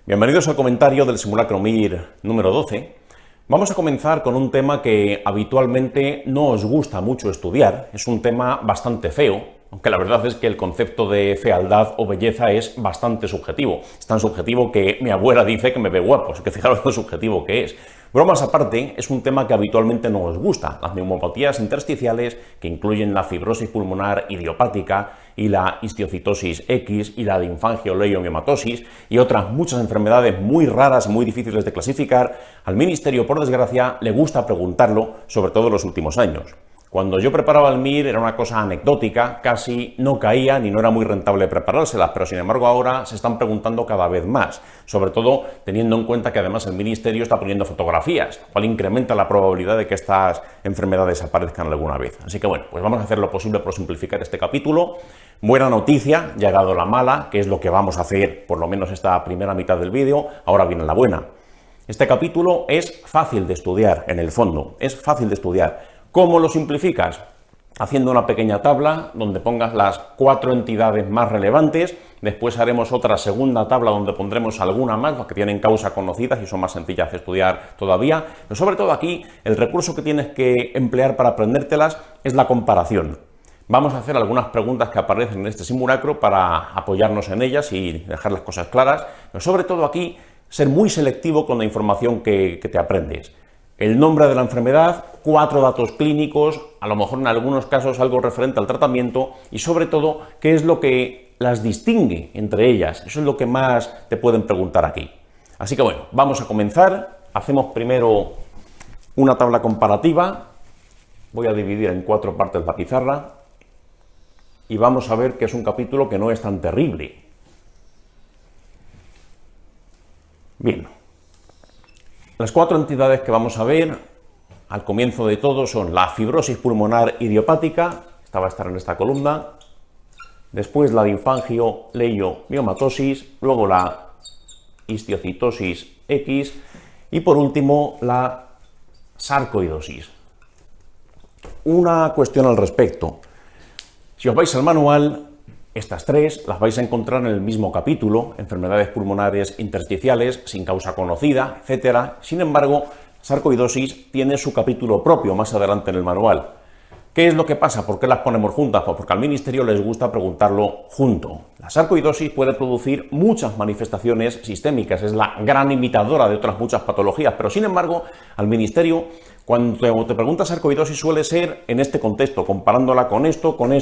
Bienvenidos al comentario del simulacro MIR número 12. Vamos a comenzar con un tema que habitualmente no os gusta mucho estudiar. Es un tema bastante feo, aunque la verdad es que el concepto de fealdad o belleza es bastante subjetivo. Es tan subjetivo que mi abuela dice que me ve guapo, así que fijaros lo subjetivo que es. Bromas aparte, es un tema que habitualmente no os gusta. Las neumopatías intersticiales, que incluyen la fibrosis pulmonar idiopática y la histiocytosis X y la linfangioleiomyomatosis y otras muchas enfermedades muy raras y muy difíciles de clasificar, al Ministerio, por desgracia, le gusta preguntarlo, sobre todo en los últimos años. Cuando yo preparaba el MIR era una cosa anecdótica, casi no caía ni no era muy rentable preparárselas, pero sin embargo ahora se están preguntando cada vez más, sobre todo teniendo en cuenta que además el Ministerio está poniendo fotografías, lo cual incrementa la probabilidad de que estas enfermedades aparezcan alguna vez. Así que bueno, pues vamos a hacer lo posible por simplificar este capítulo. Buena noticia, ya ha dado la mala, que es lo que vamos a hacer por lo menos esta primera mitad del vídeo, ahora viene la buena. Este capítulo es fácil de estudiar, en el fondo, es fácil de estudiar. ¿Cómo lo simplificas? Haciendo una pequeña tabla donde pongas las 4 entidades más relevantes, después haremos otra segunda tabla donde pondremos alguna más, las que tienen causa conocidas y son más sencillas de estudiar todavía, pero sobre todo aquí el recurso que tienes que emplear para aprendértelas es la comparación. Vamos a hacer algunas preguntas que aparecen en este simulacro para apoyarnos en ellas y dejar las cosas claras, pero sobre todo aquí ser muy selectivo con la información que te aprendes. El nombre de la enfermedad, 4 datos clínicos, a lo mejor en algunos casos algo referente al tratamiento y sobre todo qué es lo que las distingue entre ellas. Eso es lo que más te pueden preguntar aquí. Así que bueno, vamos a comenzar. Hacemos primero una tabla comparativa. Voy a dividir en 4 partes la pizarra y vamos a ver que es un capítulo que no es tan terrible. Bien. Las 4 entidades que vamos a ver al comienzo de todo son la fibrosis pulmonar idiopática, esta va a estar en esta columna, después la linfangioleiomyomatosis, luego la histiocytosis X y por último la sarcoidosis. Una cuestión al respecto. Si os vais al manual, estas 3 las vais a encontrar en el mismo capítulo, enfermedades pulmonares intersticiales sin causa conocida, etc. Sin embargo, sarcoidosis tiene su capítulo propio más adelante en el manual. ¿Qué es lo que pasa? ¿Por qué las ponemos juntas? Pues porque al Ministerio les gusta preguntarlo junto. La sarcoidosis puede producir muchas manifestaciones sistémicas, es la gran imitadora de otras muchas patologías, pero sin embargo, al Ministerio, cuando te preguntas sarcoidosis suele ser en este contexto, comparándola con esto o con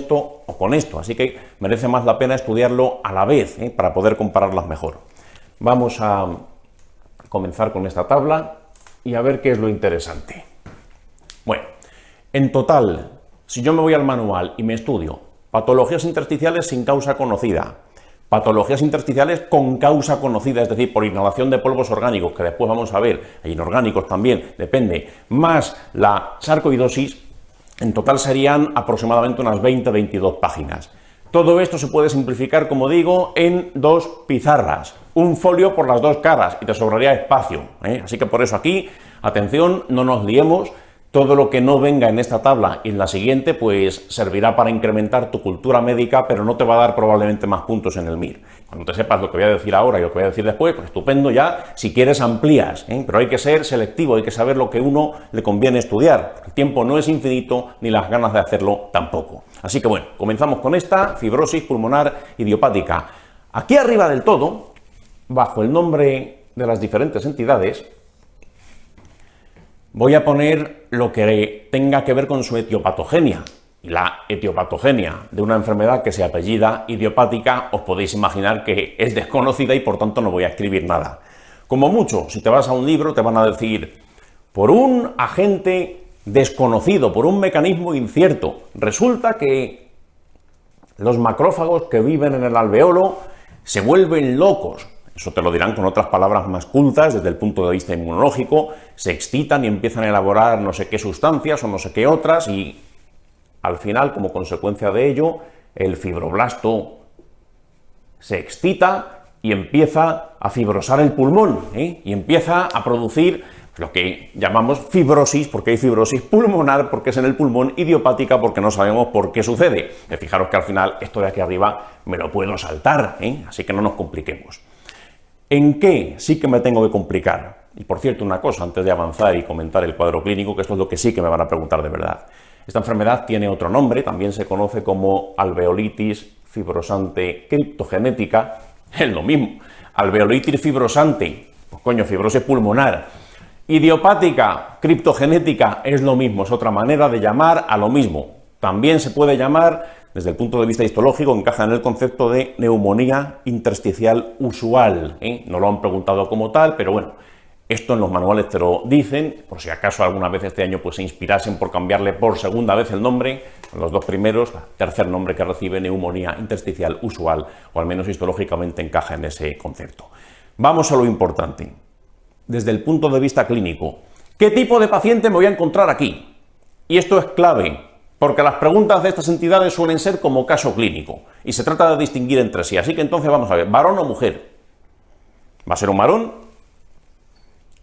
esto, así que merece más la pena estudiarlo a la vez, para poder compararlas mejor. Vamos a comenzar con esta tabla y a ver qué es lo interesante. Bueno, en total, si yo me voy al manual y me estudio patologías intersticiales sin causa conocida, patologías intersticiales con causa conocida, es decir, por inhalación de polvos orgánicos, que después vamos a ver, hay inorgánicos también, depende, más la sarcoidosis, en total serían aproximadamente unas 20-22 páginas. Todo esto se puede simplificar, como digo, en 2 pizarras, un folio por las 2 caras y te sobraría espacio, Así que por eso aquí, atención, no nos liemos. Todo lo que no venga en esta tabla y en la siguiente, pues servirá para incrementar tu cultura médica, pero no te va a dar probablemente más puntos en el MIR. Cuando te sepas lo que voy a decir ahora y lo que voy a decir después, pues estupendo ya, si quieres amplías, pero hay que ser selectivo, hay que saber lo que uno le conviene estudiar. El tiempo no es infinito, ni las ganas de hacerlo tampoco. Así que bueno, comenzamos con esta fibrosis pulmonar idiopática. Aquí arriba del todo, bajo el nombre de las diferentes entidades, voy a poner lo que tenga que ver con su etiopatogenia. Y la etiopatogenia de una enfermedad que se apellida idiopática, os podéis imaginar que es desconocida y por tanto no voy a escribir nada. Como mucho, si te vas a un libro te van a decir, por un agente desconocido, por un mecanismo incierto, resulta que los macrófagos que viven en el alveolo se vuelven locos. Eso te lo dirán con otras palabras más cultas desde el punto de vista inmunológico, se excitan y empiezan a elaborar no sé qué sustancias o no sé qué otras y al final, como consecuencia de ello, el fibroblasto se excita y empieza a fibrosar el pulmón, y empieza a producir lo que llamamos fibrosis, porque hay fibrosis pulmonar, porque es en el pulmón, idiopática, porque no sabemos por qué sucede. Fijaros que al final esto de aquí arriba me lo puedo saltar, así que no nos compliquemos. ¿En qué sí que me tengo que complicar? Y por cierto, una cosa, antes de avanzar y comentar el cuadro clínico, que esto es lo que sí que me van a preguntar de verdad. Esta enfermedad tiene otro nombre, también se conoce como alveolitis fibrosante criptogenética, es lo mismo. Alveolitis fibrosante, pues coño, fibrosis pulmonar. Idiopática, criptogenética, es lo mismo, es otra manera de llamar a lo mismo. También se puede llamar, desde el punto de vista histológico, encaja en el concepto de neumonía intersticial usual. No lo han preguntado como tal, pero bueno, esto en los manuales te lo dicen, por si acaso alguna vez este año pues se inspirasen por cambiarle por segunda vez el nombre, los dos primeros, tercer nombre que recibe, neumonía intersticial usual, o al menos histológicamente encaja en ese concepto. Vamos a lo importante. Desde el punto de vista clínico, ¿qué tipo de paciente me voy a encontrar aquí? Y esto es clave, porque las preguntas de estas entidades suelen ser como caso clínico, y se trata de distinguir entre sí. Así que entonces vamos a ver, ¿varón o mujer? ¿Va a ser un varón?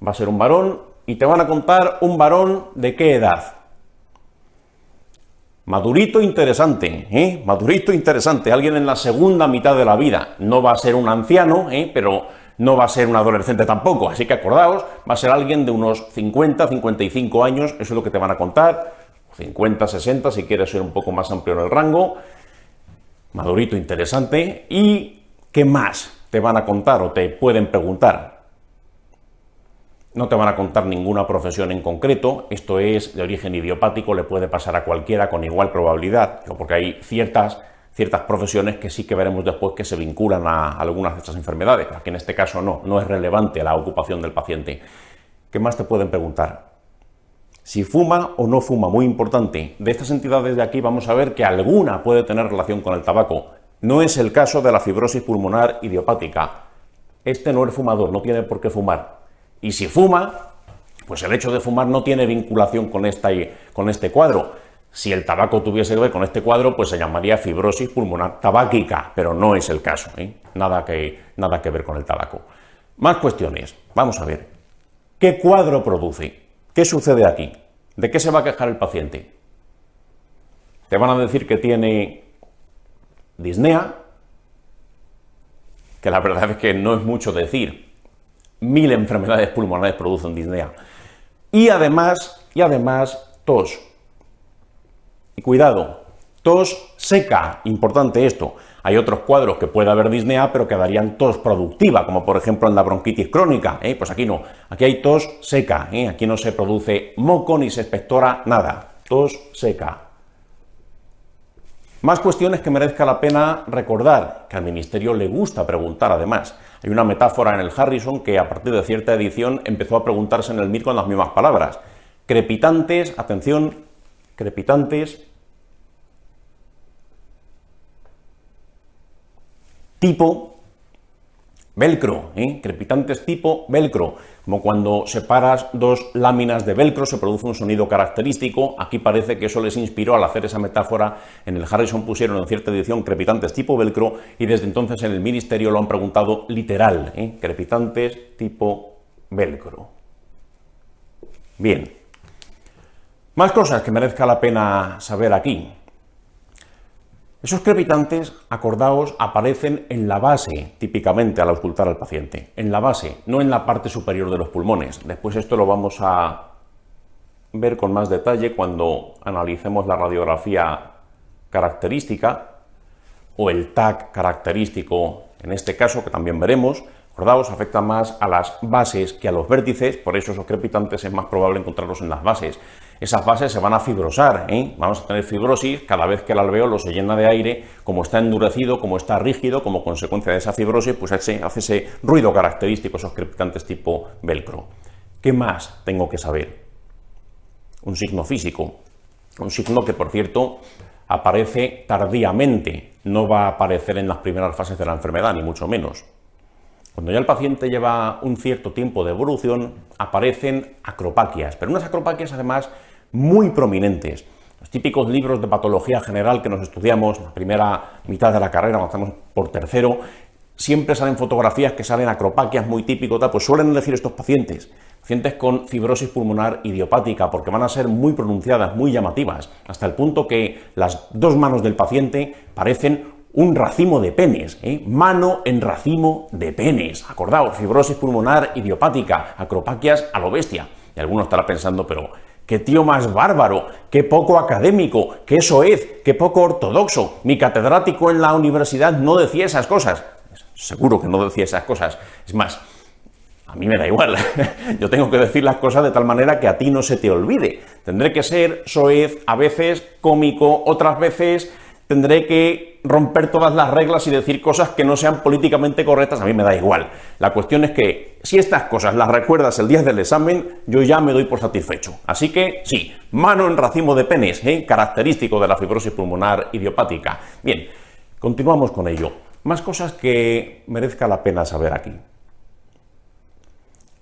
Va a ser un varón, y te van a contar un varón ¿de qué edad? Madurito interesante, madurito interesante, alguien en la segunda mitad de la vida. No va a ser un anciano, pero no va a ser un adolescente tampoco, así que acordaos, va a ser alguien de unos 50, 55 años, eso es lo que te van a contar, 50, 60, si quieres ser un poco más amplio en el rango, madurito interesante. ¿Y qué más te van a contar o te pueden preguntar? No te van a contar ninguna profesión en concreto, esto es de origen idiopático, le puede pasar a cualquiera con igual probabilidad, porque hay ciertas profesiones que sí que veremos después que se vinculan a algunas de estas enfermedades, aquí en este caso no es relevante la ocupación del paciente. ¿Qué más te pueden preguntar? Si fuma o no fuma, muy importante. De estas entidades de aquí vamos a ver que alguna puede tener relación con el tabaco. No es el caso de la fibrosis pulmonar idiopática. Este no es fumador, no tiene por qué fumar. Y si fuma, pues el hecho de fumar no tiene vinculación con este cuadro. Si el tabaco tuviese que ver con este cuadro, pues se llamaría fibrosis pulmonar tabáquica, pero no es el caso, nada que ver con el tabaco. Más cuestiones, vamos a ver. ¿Qué cuadro produce? ¿Qué sucede aquí? ¿De qué se va a quejar el paciente? Te van a decir que tiene disnea, que la verdad es que no es mucho decir. 1000 enfermedades pulmonares producen disnea. Y además, tos. Y cuidado, tos seca, importante esto. Hay otros cuadros que puede haber disnea, pero que darían tos productiva, como por ejemplo en la bronquitis crónica. Pues aquí no, aquí hay tos seca, aquí no se produce moco ni se expectora nada, tos seca. Más cuestiones que merezca la pena recordar, que al Ministerio le gusta preguntar además. Hay una metáfora en el Harrison que a partir de cierta edición empezó a preguntarse en el MIR con las mismas palabras. Crepitantes, atención, crepitantes, tipo velcro, crepitantes tipo velcro, como cuando separas dos láminas de velcro se produce un sonido característico. Aquí parece que eso les inspiró al hacer esa metáfora. En el Harrison pusieron en cierta edición crepitantes tipo velcro y desde entonces en el Ministerio lo han preguntado literal, crepitantes tipo velcro. Bien, más cosas que merezca la pena saber aquí. Esos crepitantes, acordaos, aparecen en la base, típicamente al auscultar al paciente. En la base, no en la parte superior de los pulmones. Después esto lo vamos a ver con más detalle cuando analicemos la radiografía característica o el TAC característico, en este caso, que también veremos. Acordaos, afecta más a las bases que a los vértices, por eso esos crepitantes es más probable encontrarlos en las bases. Esas bases se van a fibrosar, vamos a tener fibrosis cada vez que el alveolo se llena de aire, como está endurecido, como está rígido, como consecuencia de esa fibrosis, pues hace ese ruido característico, esos crepitantes tipo velcro. ¿Qué más tengo que saber? Un signo físico, un signo que, por cierto, aparece tardíamente, no va a aparecer en las primeras fases de la enfermedad, ni mucho menos. Cuando ya el paciente lleva un cierto tiempo de evolución, aparecen acropaquias, pero unas acropaquias además muy prominentes. Los típicos libros de patología general que nos estudiamos en la primera mitad de la carrera, cuando estamos por tercero, siempre salen fotografías que salen acropaquias muy típico, tal, pues suelen elegir estos pacientes con fibrosis pulmonar idiopática, porque van a ser muy pronunciadas, muy llamativas, hasta el punto que las dos manos del paciente parecen un racimo de penes, mano en racimo de penes. Acordaos, fibrosis pulmonar idiopática, acropaquias a lo bestia. Y alguno estará pensando, pero qué tío más bárbaro, qué poco académico, qué soez, qué poco ortodoxo. Mi catedrático en la universidad no decía esas cosas. Seguro que no decía esas cosas. Es más, a mí me da igual. Yo tengo que decir las cosas de tal manera que a ti no se te olvide. Tendré que ser soez, a veces cómico, otras veces tendré que romper todas las reglas y decir cosas que no sean políticamente correctas. A mí me da igual. La cuestión es que si estas cosas las recuerdas el día del examen, yo ya me doy por satisfecho. Así que sí, mano en racimo de penes, característico de la fibrosis pulmonar idiopática. Bien, continuamos con ello. Más cosas que merezca la pena saber aquí.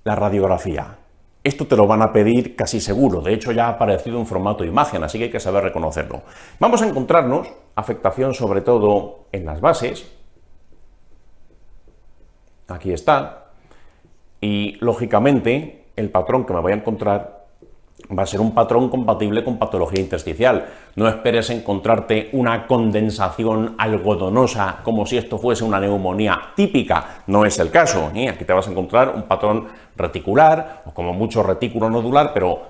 La radiografía. Esto te lo van a pedir casi seguro, de hecho ya ha aparecido en formato imagen, así que hay que saber reconocerlo. Vamos a encontrarnos afectación sobre todo en las bases. Aquí está. Y lógicamente el patrón que me voy a encontrar va a ser un patrón compatible con patología intersticial. No esperes encontrarte una condensación algodonosa como si esto fuese una neumonía típica. No es el caso. Aquí te vas a encontrar un patrón reticular o como mucho retículo nodular, pero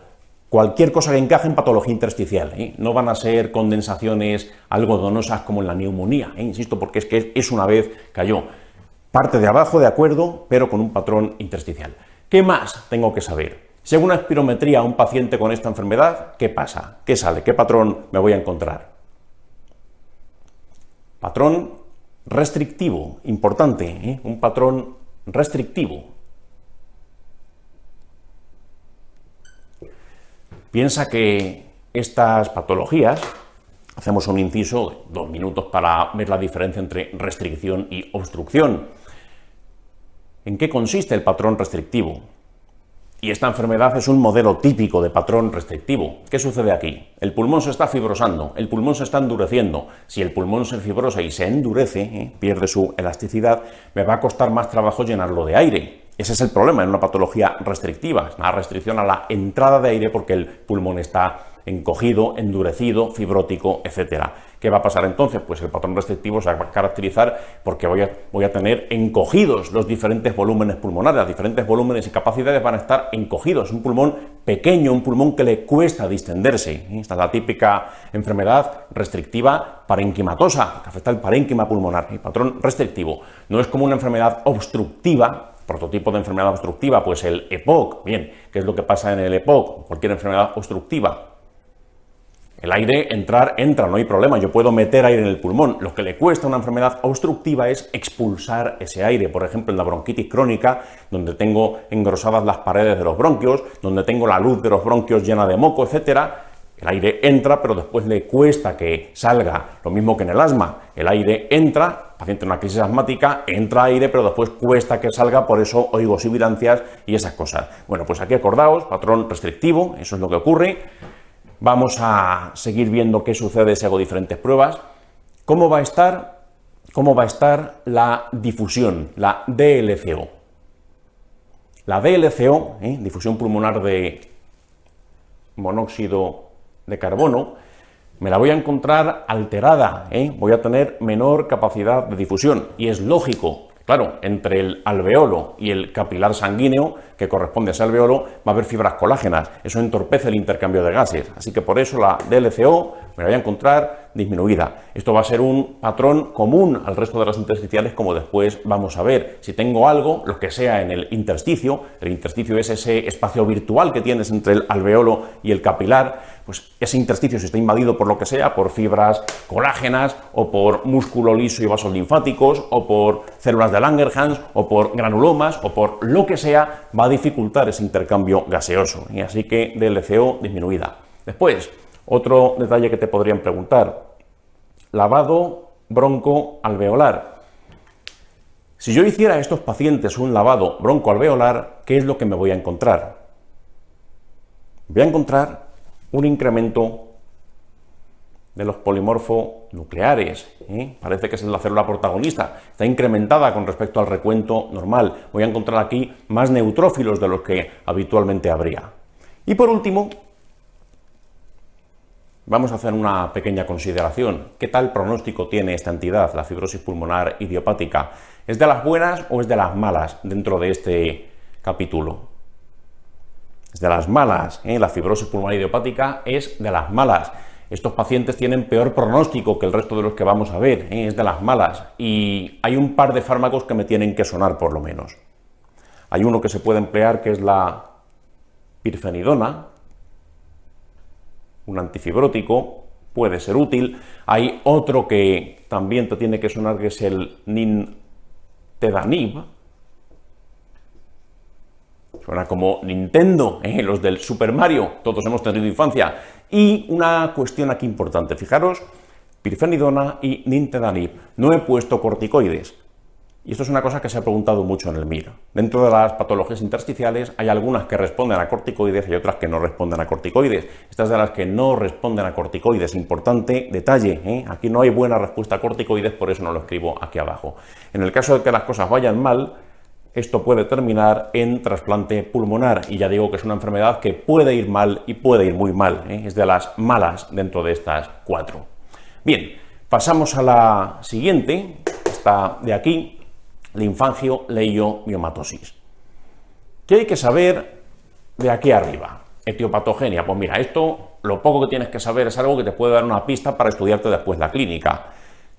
cualquier cosa que encaje en patología intersticial. No van a ser condensaciones algodonosas como en la neumonía. Insisto, porque es que es una vez cayó. Parte de abajo, de acuerdo, pero con un patrón intersticial. ¿Qué más tengo que saber? Según la espirometría a un paciente con esta enfermedad, ¿qué pasa? ¿Qué sale? ¿Qué patrón me voy a encontrar? Patrón restrictivo, importante, un patrón restrictivo. Piensa que estas patologías, hacemos un inciso de 2 minutos para ver la diferencia entre restricción y obstrucción. ¿En qué consiste el patrón restrictivo? Y esta enfermedad es un modelo típico de patrón restrictivo. ¿Qué sucede aquí? El pulmón se está fibrosando, el pulmón se está endureciendo. Si el pulmón se fibrosa y se endurece, pierde su elasticidad, me va a costar más trabajo llenarlo de aire. Ese es el problema en una patología restrictiva, es una restricción a la entrada de aire porque el pulmón está encogido, endurecido, fibrótico, etc. ¿Qué va a pasar entonces? Pues el patrón restrictivo se va a caracterizar porque voy a tener encogidos los diferentes volúmenes pulmonares, los diferentes volúmenes y capacidades van a estar encogidos. Un pulmón pequeño, un pulmón que le cuesta distenderse. Esta es la típica enfermedad restrictiva parenquimatosa, que afecta al parénquima pulmonar. El patrón restrictivo no es como una enfermedad obstructiva. Prototipo de enfermedad obstructiva, pues el EPOC. Bien, ¿qué es lo que pasa en el EPOC? Cualquier enfermedad obstructiva. El aire entra, no hay problema, yo puedo meter aire en el pulmón. Lo que le cuesta a una enfermedad obstructiva es expulsar ese aire. Por ejemplo, en la bronquitis crónica, donde tengo engrosadas las paredes de los bronquios, donde tengo la luz de los bronquios llena de moco, etcétera. El aire entra, pero después le cuesta que salga. Lo mismo que en el asma. El aire entra, paciente en una crisis asmática, entra aire, pero después cuesta que salga, por eso oigo sibilancias y esas cosas. Bueno, pues aquí acordaos, patrón restrictivo, eso es lo que ocurre. Vamos a seguir viendo qué sucede si hago diferentes pruebas. ¿Cómo va a estar la difusión, la DLCO? La DLCO, difusión pulmonar de monóxido de carbono, me la voy a encontrar alterada, voy a tener menor capacidad de difusión. Y es lógico, claro, entre el alveolo y el capilar sanguíneo, que corresponde a ese alveolo, va a haber fibras colágenas. Eso entorpece el intercambio de gases. Así que por eso la DLCO me la voy a encontrar disminuida. Esto va a ser un patrón común al resto de las intersticiales, como después vamos a ver. Si tengo algo, lo que sea en el intersticio es ese espacio virtual que tienes entre el alveolo y el capilar, pues ese intersticio, si está invadido por lo que sea, por fibras colágenas, o por músculo liso y vasos linfáticos, o por células de Langerhans, o por granulomas, o por lo que sea, va a dificultar ese intercambio gaseoso. Y así que DLCO disminuida. Después, otro detalle que te podrían preguntar, lavado broncoalveolar. Si yo hiciera a estos pacientes un lavado broncoalveolar, ¿qué es lo que me voy a encontrar? Voy a encontrar un incremento de los polimorfonucleares. Parece que es la célula protagonista. Está incrementada con respecto al recuento normal. Voy a encontrar aquí más neutrófilos de los que habitualmente habría. Y por último, vamos a hacer una pequeña consideración. ¿Qué tal pronóstico tiene esta entidad, la fibrosis pulmonar idiopática? ¿Es de las buenas o es de las malas dentro de este capítulo? Es de las malas, La fibrosis pulmonar idiopática es de las malas. Estos pacientes tienen peor pronóstico que el resto de los que vamos a ver, es de las malas. Y hay un par de fármacos que me tienen que sonar por lo menos. Hay uno que se puede emplear que es la pirfenidona, un antifibrótico, puede ser útil. Hay otro que también te tiene que sonar que es el nintedanib. Suena como Nintendo, los del Super Mario, todos hemos tenido infancia. Y una cuestión aquí importante, fijaros, pirfenidona y nintedanib. No he puesto corticoides. Y esto es una cosa que se ha preguntado mucho en el MIR. Dentro de las patologías intersticiales hay algunas que responden a corticoides y otras que no responden a corticoides. Estas de las que no responden a corticoides, importante detalle, Aquí no hay buena respuesta a corticoides, por eso no lo escribo aquí abajo. En el caso de que las cosas vayan mal, esto puede terminar en trasplante pulmonar, y ya digo que es una enfermedad que puede ir mal y puede ir muy mal, Es de las malas dentro de estas 4. Bien, pasamos a la siguiente, esta de aquí, linfangioleiomyomatosis. ¿Qué hay que saber de aquí arriba? Etiopatogenia, pues mira, esto lo poco que tienes que saber es algo que te puede dar una pista para estudiarte después la clínica.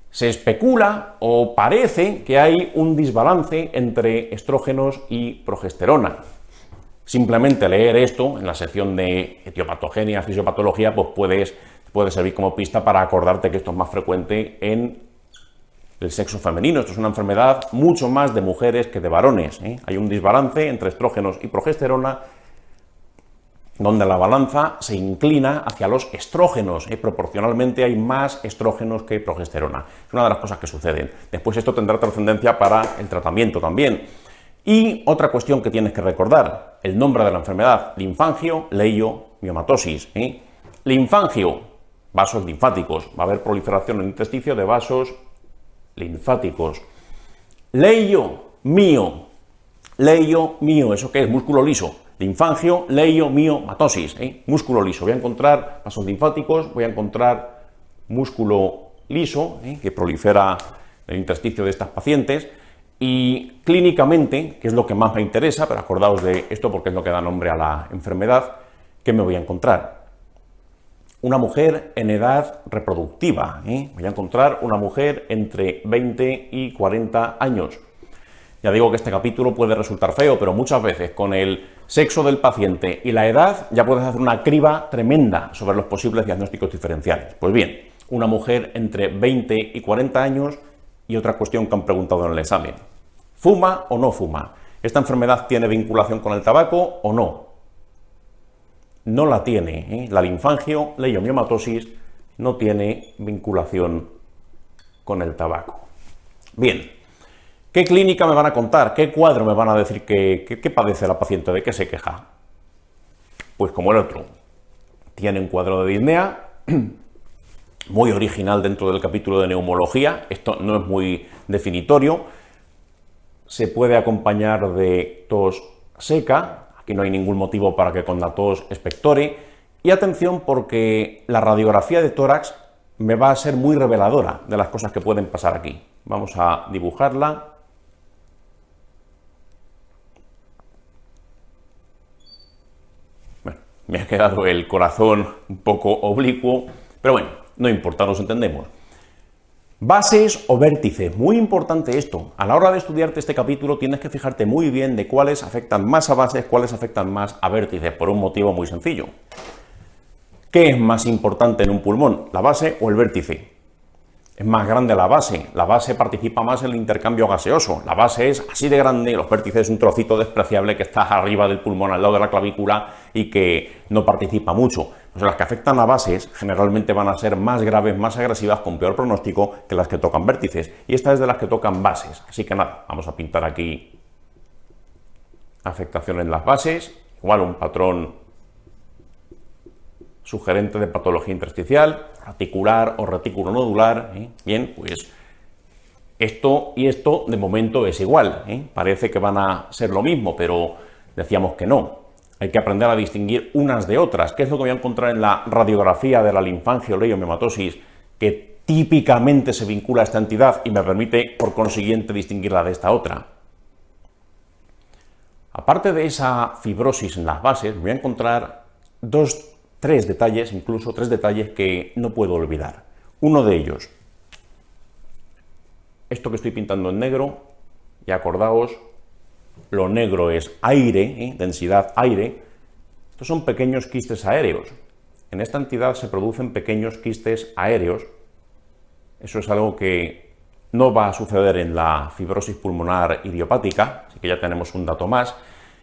Se especula o parece que hay un desbalance entre estrógenos y progesterona. Simplemente leer esto en la sección de etiopatogenia, fisiopatología, pues puede servir como pista para acordarte que esto es más frecuente en el sexo femenino. Esto es una enfermedad mucho más de mujeres que de varones. Hay un desbalance entre estrógenos y progesterona, donde la balanza se inclina hacia los estrógenos. Proporcionalmente hay más estrógenos que progesterona. Es una de las cosas que suceden. Después esto tendrá trascendencia para el tratamiento también. Y otra cuestión que tienes que recordar, el nombre de la enfermedad, linfangioleiomyomatosis. Linfangio, vasos linfáticos. Va a haber proliferación en el intersticio de vasos linfáticos. Leio, ¿eso qué es? Músculo liso. Linfangioleiomyomatosis, músculo liso. Voy a encontrar vasos linfáticos, voy a encontrar músculo liso, que prolifera en el intersticio de estas pacientes, y clínicamente, que es lo que más me interesa, pero acordaos de esto porque es lo que da nombre a la enfermedad, ¿qué me voy a encontrar? Una mujer en edad reproductiva, Voy a encontrar una mujer entre 20 y 40 años. Ya digo que este capítulo puede resultar feo, pero muchas veces con el sexo del paciente y la edad ya puedes hacer una criba tremenda sobre los posibles diagnósticos diferenciales. Pues bien, una mujer entre 20 y 40 años. Y otra cuestión que han preguntado en el examen: ¿fuma o no fuma? ¿Esta enfermedad tiene vinculación con el tabaco o no? No la tiene, La linfangioleiomyomatosis no tiene vinculación con el tabaco. Bien, ¿qué clínica me van a contar? ¿Qué cuadro me van a decir que padece la paciente? ¿De qué se queja? Pues como el otro. Tiene un cuadro de disnea, muy original dentro del capítulo de neumología. Esto no es muy definitorio. Se puede acompañar de tos seca. Aquí no hay ningún motivo para que con la tos expectore. Y atención, porque la radiografía de tórax me va a ser muy reveladora de las cosas que pueden pasar aquí. Vamos a dibujarla. Bueno, me ha quedado el corazón un poco oblicuo, pero bueno, no importa, nos entendemos. Bases o vértices, muy importante esto. A la hora de estudiarte este capítulo tienes que fijarte muy bien de cuáles afectan más a bases, cuáles afectan más a vértices, por un motivo muy sencillo. ¿Qué es más importante en un pulmón, la base o el vértice? Es más grande la base participa más en el intercambio gaseoso, la base es así de grande, los vértices es un trocito despreciable que está arriba del pulmón, al lado de la clavícula y que no participa mucho. Pues las que afectan a bases generalmente van a ser más graves, más agresivas, con peor pronóstico que las que tocan vértices, y esta es de las que tocan bases. Así que nada, vamos a pintar aquí afectación en las bases, igual un patrón sugerente de patología intersticial, reticular o retículo nodular. Bien, pues esto y esto de momento es igual, parece que van a ser lo mismo, pero decíamos que no. Hay que aprender a distinguir unas de otras. ¿Qué es lo que voy a encontrar en la radiografía de la linfangioliomematosis que típicamente se vincula a esta entidad y me permite, por consiguiente, distinguirla de esta otra? Aparte de esa fibrosis en las bases, voy a encontrar tres detalles que no puedo olvidar. Uno de ellos, esto que estoy pintando en negro, y acordaos, lo negro es aire, densidad aire. Estos son pequeños quistes aéreos. En esta entidad se producen pequeños quistes aéreos. Eso es algo que no va a suceder en la fibrosis pulmonar idiopática, así que ya tenemos un dato más.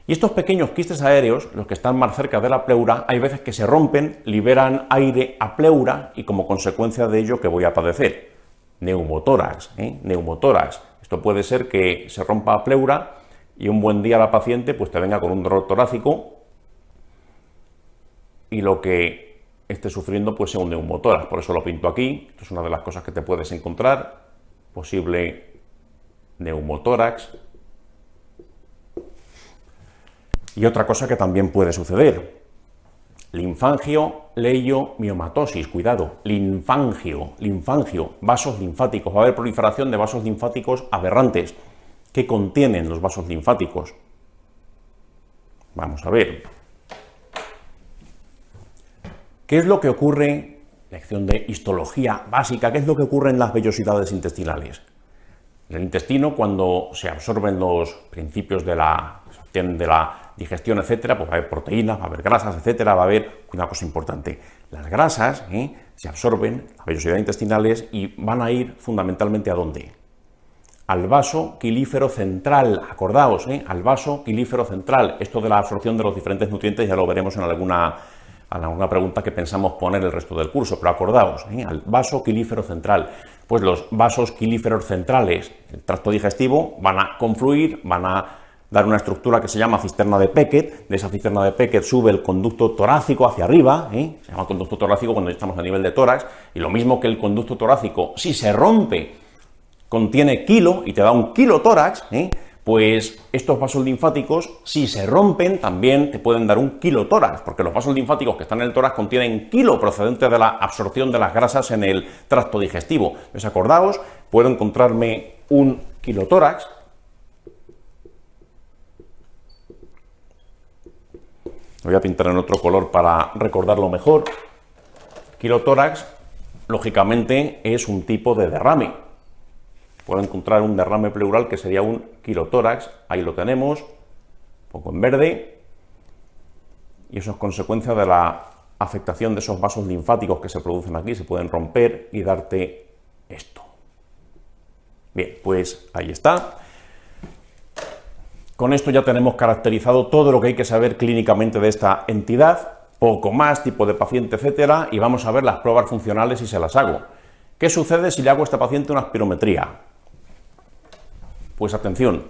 Y estos pequeños quistes aéreos, los que están más cerca de la pleura, hay veces que se rompen, liberan aire a pleura y como consecuencia de ello, ¿qué voy a padecer? Neumotórax, neumotórax. Esto puede ser que se rompa a pleura y un buen día la paciente pues te venga con un dolor torácico y lo que esté sufriendo pues sea un neumotórax. Por eso lo pinto aquí. Esto es una de las cosas que te puedes encontrar. Posible neumotórax. Y otra cosa que también puede suceder. Linfangio-leiomiomatosis. Cuidado. Linfangio. Vasos linfáticos. Va a haber proliferación de vasos linfáticos aberrantes. ¿Qué contienen los vasos linfáticos? Vamos a ver. ¿Qué es lo que ocurre, lección de histología básica, qué es lo que ocurre en las vellosidades intestinales? En el intestino, cuando se absorben los principios de la digestión, etcétera, pues va a haber proteínas, va a haber grasas, etcétera, va a haber una cosa importante. Las grasas se absorben, las vellosidades intestinales, y van a ir fundamentalmente ¿a dónde? Al vaso quilífero central, acordaos, al vaso quilífero central. Esto de la absorción de los diferentes nutrientes ya lo veremos en alguna pregunta que pensamos poner el resto del curso, pero acordaos, al vaso quilífero central. Pues los vasos quilíferos centrales, el tracto digestivo, van a confluir, van a dar una estructura que se llama cisterna de Beckett. De esa cisterna de Beckett sube el conducto torácico hacia arriba, se llama conducto torácico cuando estamos a nivel de tórax, y lo mismo que el conducto torácico, si se rompe, contiene kilo y te da un kilotórax, pues estos vasos linfáticos, si se rompen, también te pueden dar un kilotórax, porque los vasos linfáticos que están en el tórax contienen kilo procedente de la absorción de las grasas en el tracto digestivo. Pues acordaos, puedo encontrarme un kilotórax. Lo voy a pintar en otro color para recordarlo mejor. Kilotórax, lógicamente, es un tipo de derrame. Puedo encontrar un derrame pleural que sería un kilotórax, ahí lo tenemos, un poco en verde, y eso es consecuencia de la afectación de esos vasos linfáticos que se producen aquí, se pueden romper y darte esto. Bien, pues ahí está. Con esto ya tenemos caracterizado todo lo que hay que saber clínicamente de esta entidad, poco más, tipo de paciente, etcétera, y vamos a ver las pruebas funcionales si se las hago. ¿Qué sucede si le hago a esta paciente una espirometría? Pues atención,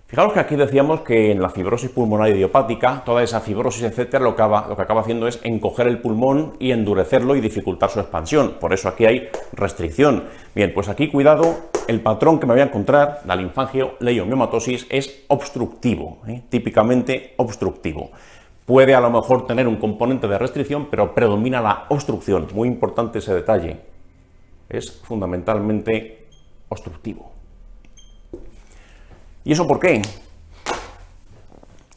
fijaros que aquí decíamos que en la fibrosis pulmonar idiopática, toda esa fibrosis, etcétera, lo que acaba haciendo es encoger el pulmón y endurecerlo y dificultar su expansión. Por eso aquí hay restricción. Bien, pues aquí cuidado, el patrón que me voy a encontrar, la linfangio-leiomiomatosis, es obstructivo, típicamente obstructivo. Puede a lo mejor tener un componente de restricción, pero predomina la obstrucción. Muy importante ese detalle. Es fundamentalmente obstructivo. ¿Y eso por qué?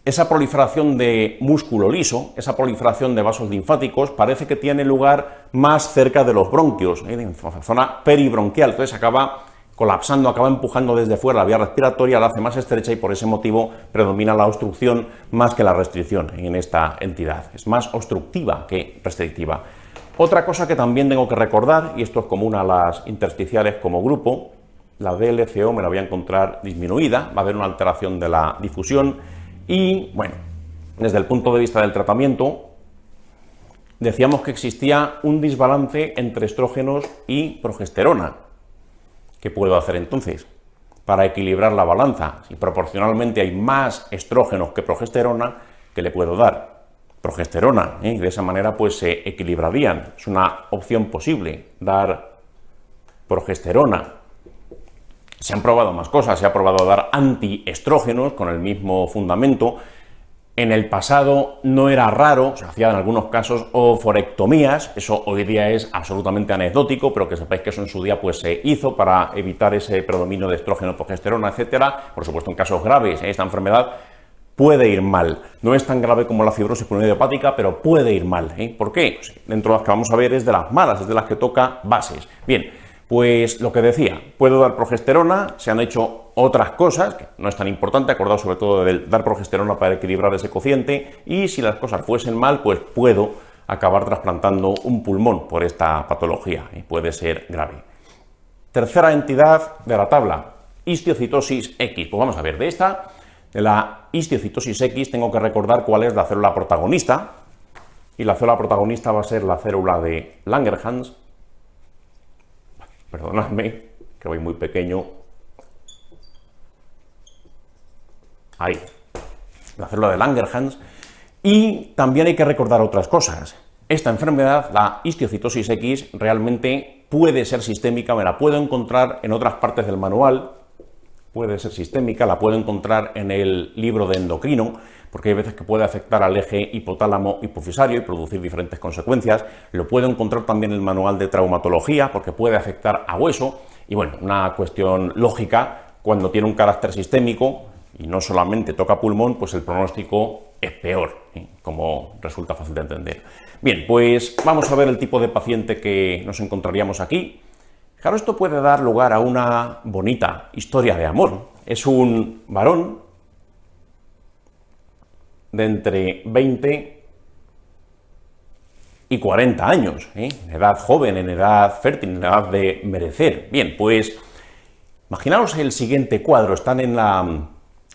Esa proliferación de músculo liso, esa proliferación de vasos linfáticos, parece que tiene lugar más cerca de los bronquios, en la zona peribronquial. Entonces acaba colapsando, acaba empujando desde fuera la vía respiratoria, la hace más estrecha y por ese motivo predomina la obstrucción más que la restricción en esta entidad. Es más obstructiva que restrictiva. Otra cosa que también tengo que recordar, y esto es común a las intersticiales como grupo, la DLCO me la voy a encontrar disminuida, va a haber una alteración de la difusión y, bueno, desde el punto de vista del tratamiento, decíamos que existía un desbalance entre estrógenos y progesterona. ¿Qué puedo hacer entonces para equilibrar la balanza? Si proporcionalmente hay más estrógenos que progesterona, ¿qué le puedo dar? progesterona, ¿eh? De esa manera pues se equilibrarían. Es una opción posible, dar progesterona. Se han probado más cosas, se ha probado dar antiestrógenos con el mismo fundamento. En el pasado no era raro, se hacía en algunos casos oophorectomías, eso hoy día es absolutamente anecdótico, pero que sepáis que eso en su día pues se hizo para evitar ese predominio de estrógeno, progesterona, etcétera. Por supuesto, en casos graves, esta enfermedad puede ir mal. No es tan grave como la fibrosis pulmonar idiopática, pero puede ir mal, ¿eh? ¿Por qué? Pues dentro de las que vamos a ver es de las malas, es de las que toca bases. Bien, pues lo que decía, puedo dar progesterona, se han hecho otras cosas, que no es tan importante, acordaos sobre todo de dar progesterona para equilibrar ese cociente, y si las cosas fuesen mal, pues puedo acabar trasplantando un pulmón por esta patología, y puede ser grave. Tercera entidad de la tabla, histiocytosis X. Pues vamos a ver, de la histiocytosis X tengo que recordar cuál es la célula protagonista, y la célula protagonista va a ser la célula de Langerhans. Perdonadme, que voy muy pequeño. Ahí, la célula de Langerhans. Y también hay que recordar otras cosas. Esta enfermedad, la histiocytosis X, realmente puede ser sistémica, me la puedo encontrar en otras partes del manual, puede ser sistémica, la puedo encontrar en el libro de endocrino, porque hay veces que puede afectar al eje hipotálamo-hipofisario y producir diferentes consecuencias. Lo puedo encontrar también en el manual de traumatología, porque puede afectar a hueso. Y bueno, una cuestión lógica, cuando tiene un carácter sistémico y no solamente toca pulmón, pues el pronóstico es peor, ¿eh? Como resulta fácil de entender. Bien, pues vamos a ver el tipo de paciente que nos encontraríamos aquí. Claro, esto puede dar lugar a una bonita historia de amor. Es un varón de entre 20 y 40 años, ¿eh? En edad joven, en edad fértil, en edad de merecer. Bien, pues imaginaos el siguiente cuadro. Están en la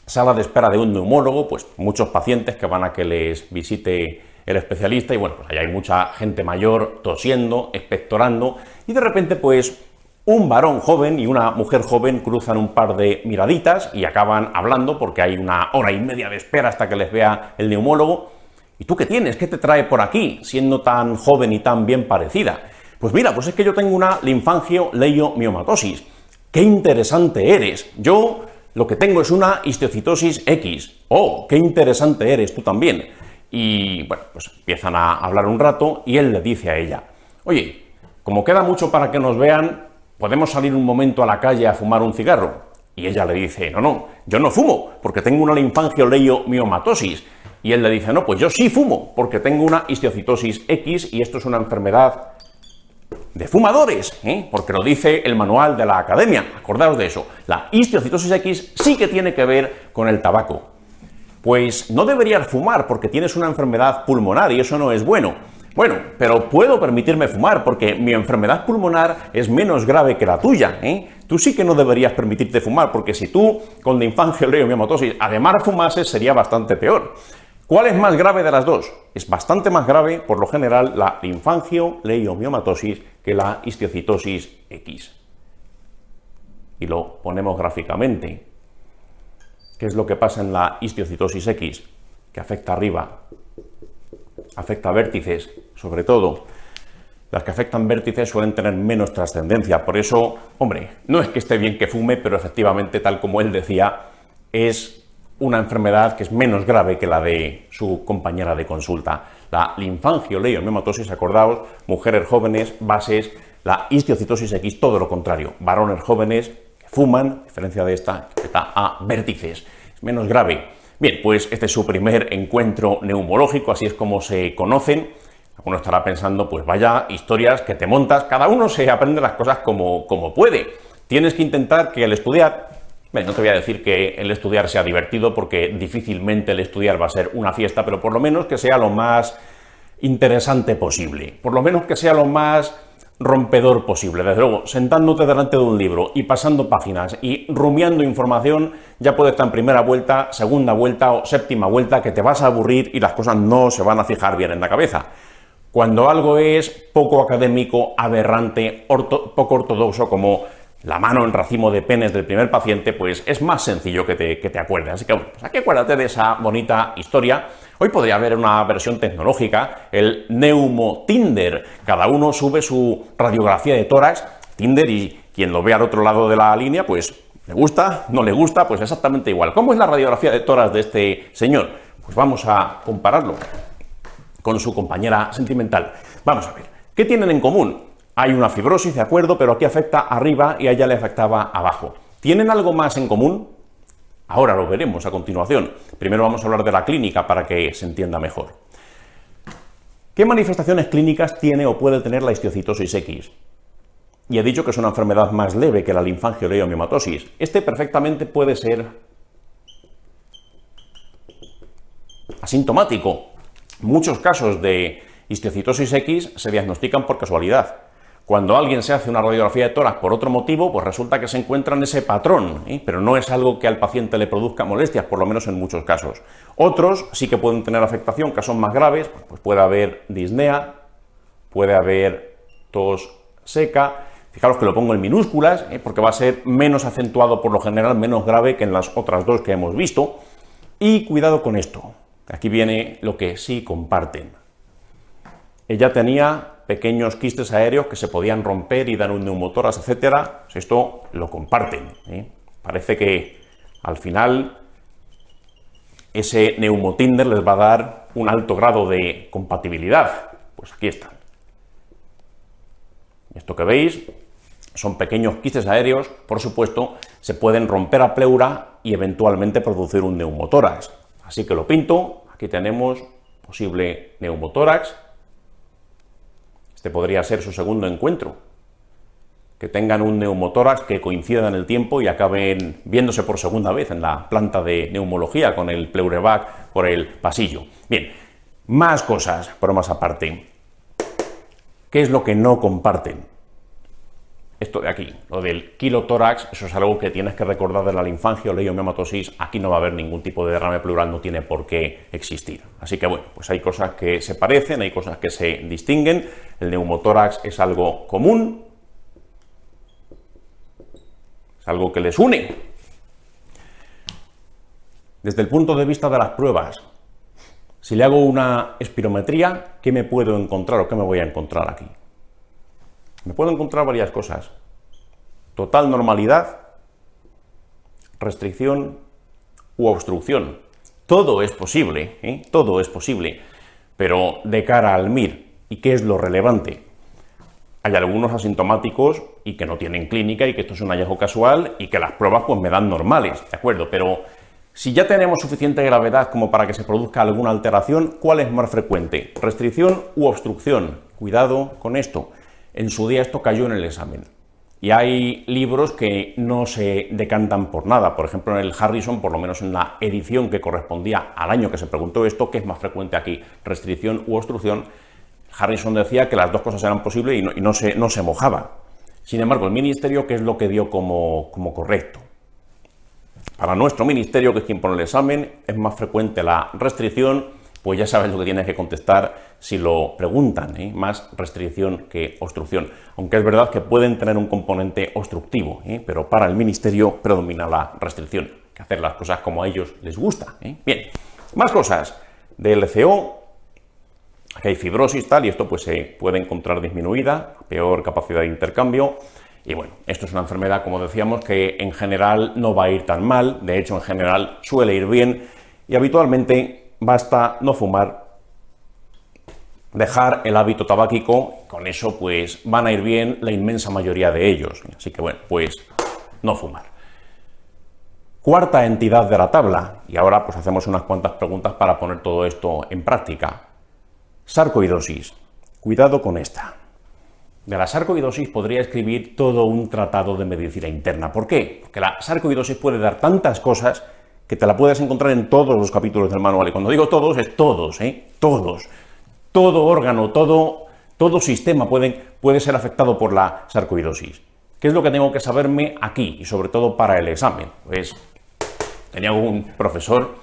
sala de espera de un neumólogo, pues muchos pacientes que van a que les visite el especialista, y bueno, pues allá hay mucha gente mayor tosiendo, expectorando, y de repente pues un varón joven y una mujer joven cruzan un par de miraditas y acaban hablando porque hay una hora y media de espera hasta que les vea el neumólogo. ¿Y tú qué tienes? ¿Qué te trae por aquí, siendo tan joven y tan bien parecida? Pues mira, pues es que yo tengo una linfangioleiomyomatosis. ¡Qué interesante eres! Yo lo que tengo es una histiocytosis X. ¡Oh, qué interesante eres tú también! Y bueno, pues empiezan a hablar un rato y él le dice a ella: oye, como queda mucho para que nos vean, ¿podemos salir un momento a la calle a fumar un cigarro? Y ella le dice: no, yo no fumo, porque tengo una linfangioleiomyomatosis. Y él le dice: no, pues yo sí fumo, porque tengo una histiocytosis X y esto es una enfermedad de fumadores, ¿eh? Porque lo dice el manual de la academia. Acordaos de eso. La histiocytosis X sí que tiene que ver con el tabaco. Pues no deberías fumar porque tienes una enfermedad pulmonar y eso no es bueno. Bueno, pero puedo permitirme fumar porque mi enfermedad pulmonar es menos grave que la tuya, ¿eh? Tú sí que no deberías permitirte fumar porque si tú con linfangioleiomyomatosis además fumases sería bastante peor. ¿Cuál es más grave de las dos? Es bastante más grave, por lo general, la linfangioleiomyomatosis que la histiocytosis X. Y lo ponemos gráficamente. ¿Qué es lo que pasa en la histiocytosis X? Que afecta arriba, afecta a vértices, sobre todo. Las que afectan vértices suelen tener menos trascendencia. Por eso, hombre, no es que esté bien que fume, pero efectivamente, tal como él decía, es una enfermedad que es menos grave que la de su compañera de consulta. La linfangioleiomyomatosis, acordaos, mujeres jóvenes, bases, la histiocytosis X, todo lo contrario, varones jóvenes que fuman, a diferencia de esta, que está a vértices, es menos grave. Bien, pues este es su primer encuentro neumológico, así es como se conocen. Alguno estará pensando, pues vaya historias que te montas, cada uno se aprende las cosas como puede. Tienes que intentar que el estudiar, no te voy a decir que el estudiar sea divertido, porque difícilmente el estudiar va a ser una fiesta, pero por lo menos que sea lo más interesante posible, por lo menos que sea lo más rompedor posible. Desde luego, sentándote delante de un libro y pasando páginas y rumiando información, ya puede estar en primera vuelta, segunda vuelta o séptima vuelta, que te vas a aburrir y las cosas no se van a fijar bien en la cabeza. Cuando algo es poco académico, aberrante, poco ortodoxo, como la mano en racimo de penes del primer paciente, pues es más sencillo que te acuerdes. Así que, bueno, pues aquí acuérdate de esa bonita historia. Hoy podría haber una versión tecnológica, el Neumotinder. Cada uno sube su radiografía de tórax, Tinder, y quien lo ve al otro lado de la línea, pues le gusta, no le gusta, pues exactamente igual. ¿Cómo es la radiografía de tórax de este señor? Pues vamos a compararlo con su compañera sentimental. Vamos a ver, ¿qué tienen en común? Hay una fibrosis, de acuerdo, pero aquí afecta arriba y a ella le afectaba abajo. ¿Tienen algo más en común? Ahora lo veremos a continuación. Primero vamos a hablar de la clínica para que se entienda mejor. ¿Qué manifestaciones clínicas tiene o puede tener la histiocytosis X? Y he dicho que es una enfermedad más leve que la linfangioliomatosis. Este perfectamente puede ser asintomático. Muchos casos de histiocytosis X se diagnostican por casualidad. Cuando alguien se hace una radiografía de tórax por otro motivo, pues resulta que se encuentra en ese patrón, pero no es algo que al paciente le produzca molestias, por lo menos en muchos casos. Otros sí que pueden tener afectación, casos más graves, pues puede haber disnea, puede haber tos seca. Fijaros que lo pongo en minúsculas, porque va a ser menos acentuado, por lo general, menos grave que en las otras dos que hemos visto. Y cuidado con esto, aquí viene lo que sí comparten. Ella tenía pequeños quistes aéreos que se podían romper y dar un neumotórax, etcétera. Pues esto lo comparten. Parece que al final ese Neumotinder les va a dar un alto grado de compatibilidad. Pues aquí están. Esto que veis son pequeños quistes aéreos, por supuesto, se pueden romper a pleura y eventualmente producir un neumotórax. Así que lo pinto, aquí tenemos posible neumotórax. Este podría ser su segundo encuentro, que tengan un neumotórax que coincida en el tiempo y acaben viéndose por segunda vez en la planta de neumología con el pleurevac por el pasillo. Bien, más cosas, pero más aparte. ¿Qué es lo que no comparten? Esto de aquí, lo del quilotórax, eso es algo que tienes que recordar de la linfangioliomatosis. Aquí no va a haber ningún tipo de derrame pleural, no tiene por qué existir. Así que bueno, pues hay cosas que se parecen, hay cosas que se distinguen. El neumotórax es algo común, es algo que les une. Desde el punto de vista de las pruebas, si le hago una espirometría, ¿qué me puedo encontrar o qué me voy a encontrar aquí? Me puedo encontrar varias cosas. Total normalidad, restricción u obstrucción. Todo es posible, todo es posible. Pero de cara al MIR, ¿y qué es lo relevante? Hay algunos asintomáticos y que no tienen clínica y que esto es un hallazgo casual y que las pruebas pues me dan normales, ¿de acuerdo? Pero si ya tenemos suficiente gravedad como para que se produzca alguna alteración, ¿cuál es más frecuente? ¿Restricción u obstrucción? Cuidado con esto. En su día esto cayó en el examen. Y hay libros que no se decantan por nada. Por ejemplo, en el Harrison, por lo menos en la edición que correspondía al año que se preguntó esto, ¿qué es más frecuente aquí? ¿Restricción u obstrucción? Harrison decía que las dos cosas eran posibles y no se mojaba. Sin embargo, el ministerio, ¿qué es lo que dio como correcto? Para nuestro ministerio, que es quien pone el examen, es más frecuente la restricción. Pues ya sabes lo que tienes que contestar si lo preguntan, más restricción que obstrucción. Aunque es verdad que pueden tener un componente obstructivo, pero para el ministerio predomina la restricción, que hacer las cosas como a ellos les gusta. Bien, más cosas del LCO. Aquí hay fibrosis, tal, y esto pues se puede encontrar disminuida, peor capacidad de intercambio. Y bueno, esto es una enfermedad, como decíamos, que en general no va a ir tan mal. De hecho, en general suele ir bien y habitualmente basta no fumar, dejar el hábito tabáquico, con eso pues van a ir bien la inmensa mayoría de ellos. Así que bueno, pues no fumar. Cuarta entidad de la tabla, y ahora pues hacemos unas cuantas preguntas para poner todo esto en práctica. Sarcoidosis. Cuidado con esta. De la sarcoidosis podría escribir todo un tratado de medicina interna. ¿Por qué? Porque la sarcoidosis puede dar tantas cosas que te la puedes encontrar en todos los capítulos del manual. Y cuando digo todos, es todos, todos. Todo órgano, todo sistema puede ser afectado por la sarcoidosis. ¿Qué es lo que tengo que saberme aquí? Y sobre todo para el examen. Pues tenía un profesor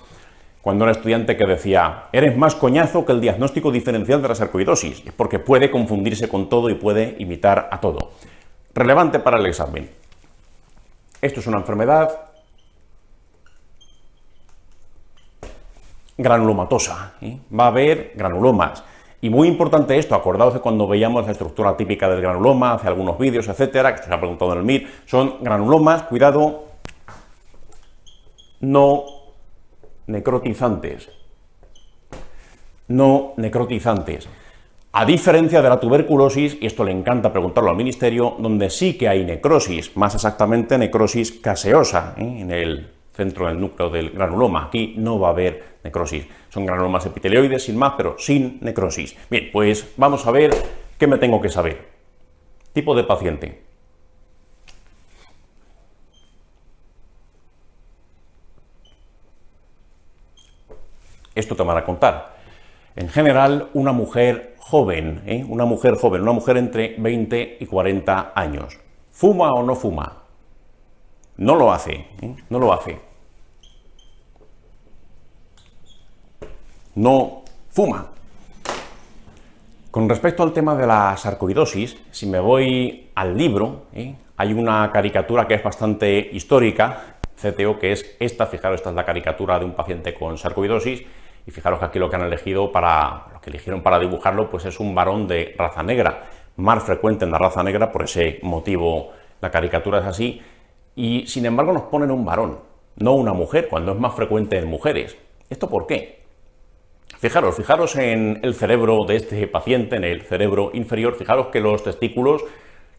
cuando era estudiante que decía: eres más coñazo que el diagnóstico diferencial de la sarcoidosis. Es porque puede confundirse con todo y puede imitar a todo. Relevante para el examen. Esto es una enfermedad granulomatosa, ¿eh? Va a haber granulomas. Y muy importante esto, acordaos de cuando veíamos la estructura típica del granuloma, hace algunos vídeos, etcétera, que se ha preguntado en el MIR, son granulomas, cuidado, no necrotizantes. No necrotizantes. A diferencia de la tuberculosis, y esto le encanta preguntarlo al ministerio, donde sí que hay necrosis, más exactamente necrosis caseosa, ¿eh? En el centro del núcleo del granuloma. Aquí no va a haber necrosis. Son granulomas epitelioides sin más, pero sin necrosis. Bien, pues vamos a ver qué me tengo que saber. Tipo de paciente. Esto te van a contar. En general, una mujer joven, ¿eh? Una mujer joven, una mujer entre 20 y 40 años. ¿Fuma o no fuma? No lo hace, ¿eh? No lo hace. No fuma. Con respecto al tema de la sarcoidosis, si me voy al libro, hay una caricatura que es bastante histórica, CTO, que es esta. Fijaros, esta es la caricatura de un paciente con sarcoidosis, y fijaros que aquí lo que han elegido lo que eligieron para dibujarlo, pues es un varón de raza negra, más frecuente en la raza negra, por ese motivo la caricatura es así, y sin embargo nos ponen un varón, no una mujer, cuando es más frecuente en mujeres. ¿Esto por qué? Fijaros en el cerebro de este paciente, en el cerebro inferior, fijaros que los testículos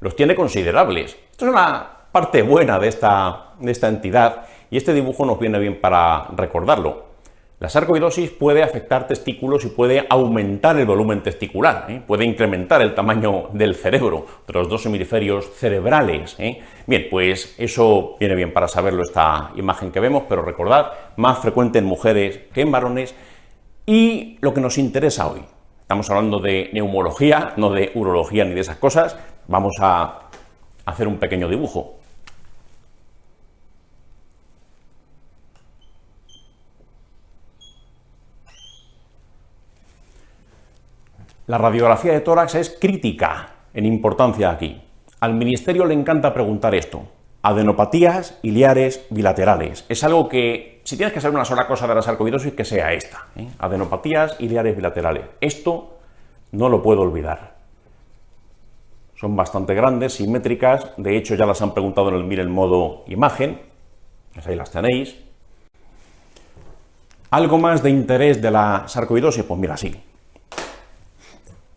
los tiene considerables. Esto es una parte buena de esta entidad, y este dibujo nos viene bien para recordarlo. La sarcoidosis puede afectar testículos y puede aumentar el volumen testicular, puede incrementar el tamaño del cerebro, de los dos hemisferios cerebrales. Bien, pues eso viene bien para saberlo, esta imagen que vemos, pero recordad, más frecuente en mujeres que en varones. Y lo que nos interesa hoy, estamos hablando de neumología, no de urología ni de esas cosas. Vamos a hacer un pequeño dibujo. La radiografía de tórax es crítica en importancia aquí. Al ministerio le encanta preguntar esto. Adenopatías iliares bilaterales. Es algo que, si tienes que saber una sola cosa de la sarcoidosis, que sea esta. Adenopatías iliares bilaterales. Esto no lo puedo olvidar. Son bastante grandes, simétricas. De hecho, ya las han preguntado en el MIR en modo imagen. Pues ahí las tenéis. ¿Algo más de interés de la sarcoidosis? Pues mira, sí.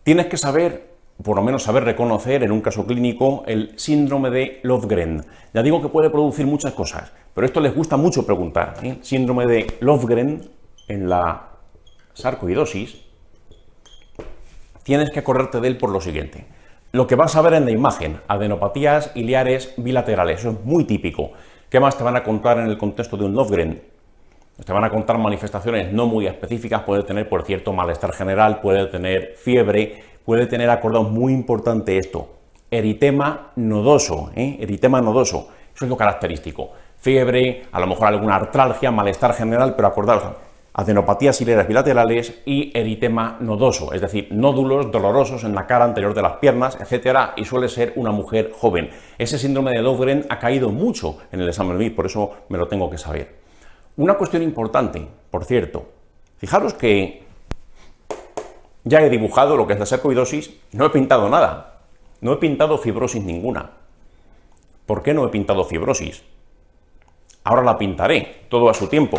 Tienes que saber, por lo menos saber reconocer en un caso clínico, el síndrome de Löfgren. Ya digo que puede producir muchas cosas, pero esto les gusta mucho preguntar. Síndrome de Löfgren en la sarcoidosis, tienes que acordarte de él por lo siguiente. Lo que vas a ver en la imagen, adenopatías iliares bilaterales, eso es muy típico. ¿Qué más te van a contar en el contexto de un Löfgren? Te van a contar manifestaciones no muy específicas, puede tener, por cierto, malestar general, puede tener fiebre, puede tener, acordaos, muy importante esto, eritema nodoso, eritema nodoso, eso es lo característico. Fiebre, a lo mejor alguna artralgia, malestar general, pero acordaos, adenopatías iliares bilaterales y eritema nodoso, es decir, nódulos dolorosos en la cara anterior de las piernas, etcétera, y suele ser una mujer joven. Ese síndrome de Löfgren ha caído mucho en el examen MIR, por eso me lo tengo que saber. Una cuestión importante, por cierto, fijaros que ya he dibujado lo que es la sarcoidosis, no he pintado nada, no he pintado fibrosis ninguna. ¿Por qué no he pintado fibrosis? Ahora la pintaré, todo a su tiempo,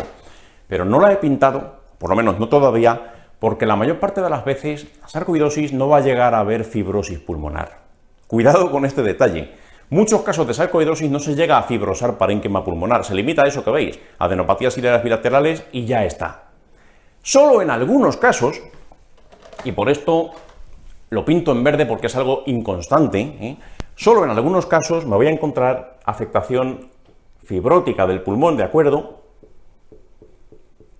pero no la he pintado, por lo menos no todavía, porque la mayor parte de las veces la sarcoidosis no va a llegar a haber fibrosis pulmonar. Cuidado con este detalle. Muchos casos de sarcoidosis no se llega a fibrosar parénquima pulmonar, se limita a eso que veis, adenopatías iliares bilaterales y ya está. Solo en algunos casos, y por esto lo pinto en verde porque es algo inconstante, solo en algunos casos me voy a encontrar afectación fibrótica del pulmón, ¿de acuerdo?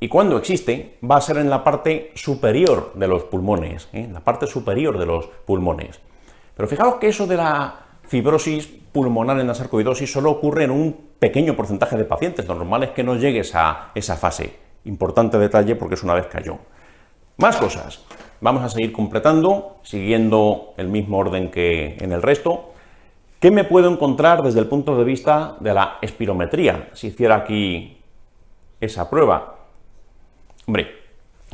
Y cuando existe, va a ser en la parte superior de los pulmones, la parte superior de los pulmones. Pero fijaos que eso de la fibrosis pulmonar en la sarcoidosis solo ocurre en un pequeño porcentaje de pacientes. Lo normal es que no llegues a esa fase. Importante detalle porque es una vez cayó. Más cosas. Vamos a seguir completando, siguiendo el mismo orden que en el resto. ¿Qué me puedo encontrar desde el punto de vista de la espirometría? Si hiciera aquí esa prueba. Hombre,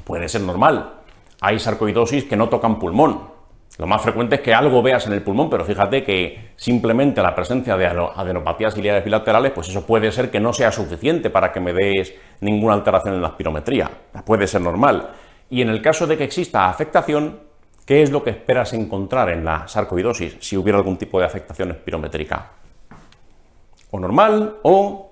puede ser normal. Hay sarcoidosis que no tocan pulmón. Lo más frecuente es que algo veas en el pulmón, pero fíjate que simplemente la presencia de adenopatías ciliares bilaterales, pues eso puede ser que no sea suficiente para que me des ninguna alteración en la espirometría. Puede ser normal. Y en el caso de que exista afectación, ¿qué es lo que esperas encontrar en la sarcoidosis si hubiera algún tipo de afectación espirométrica? O normal o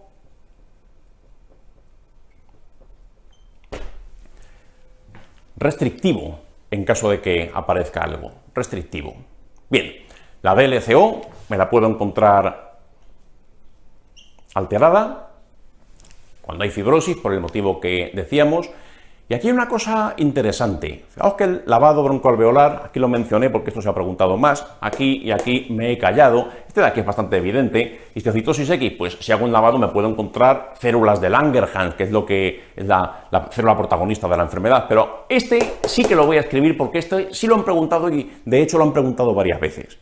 restrictivo, en caso de que aparezca algo. Restrictivo. Bien, la DLCO me la puedo encontrar alterada cuando hay fibrosis, por el motivo que decíamos. Y aquí hay una cosa interesante. Fijaos que el lavado broncoalveolar, aquí lo mencioné porque esto se ha preguntado más, aquí y aquí me he callado. Este de aquí es bastante evidente. Histiocytosis X, pues si hago un lavado me puedo encontrar células de Langerhans, que es lo que es la célula protagonista de la enfermedad. Pero este sí que lo voy a escribir porque este sí lo han preguntado y de hecho lo han preguntado varias veces.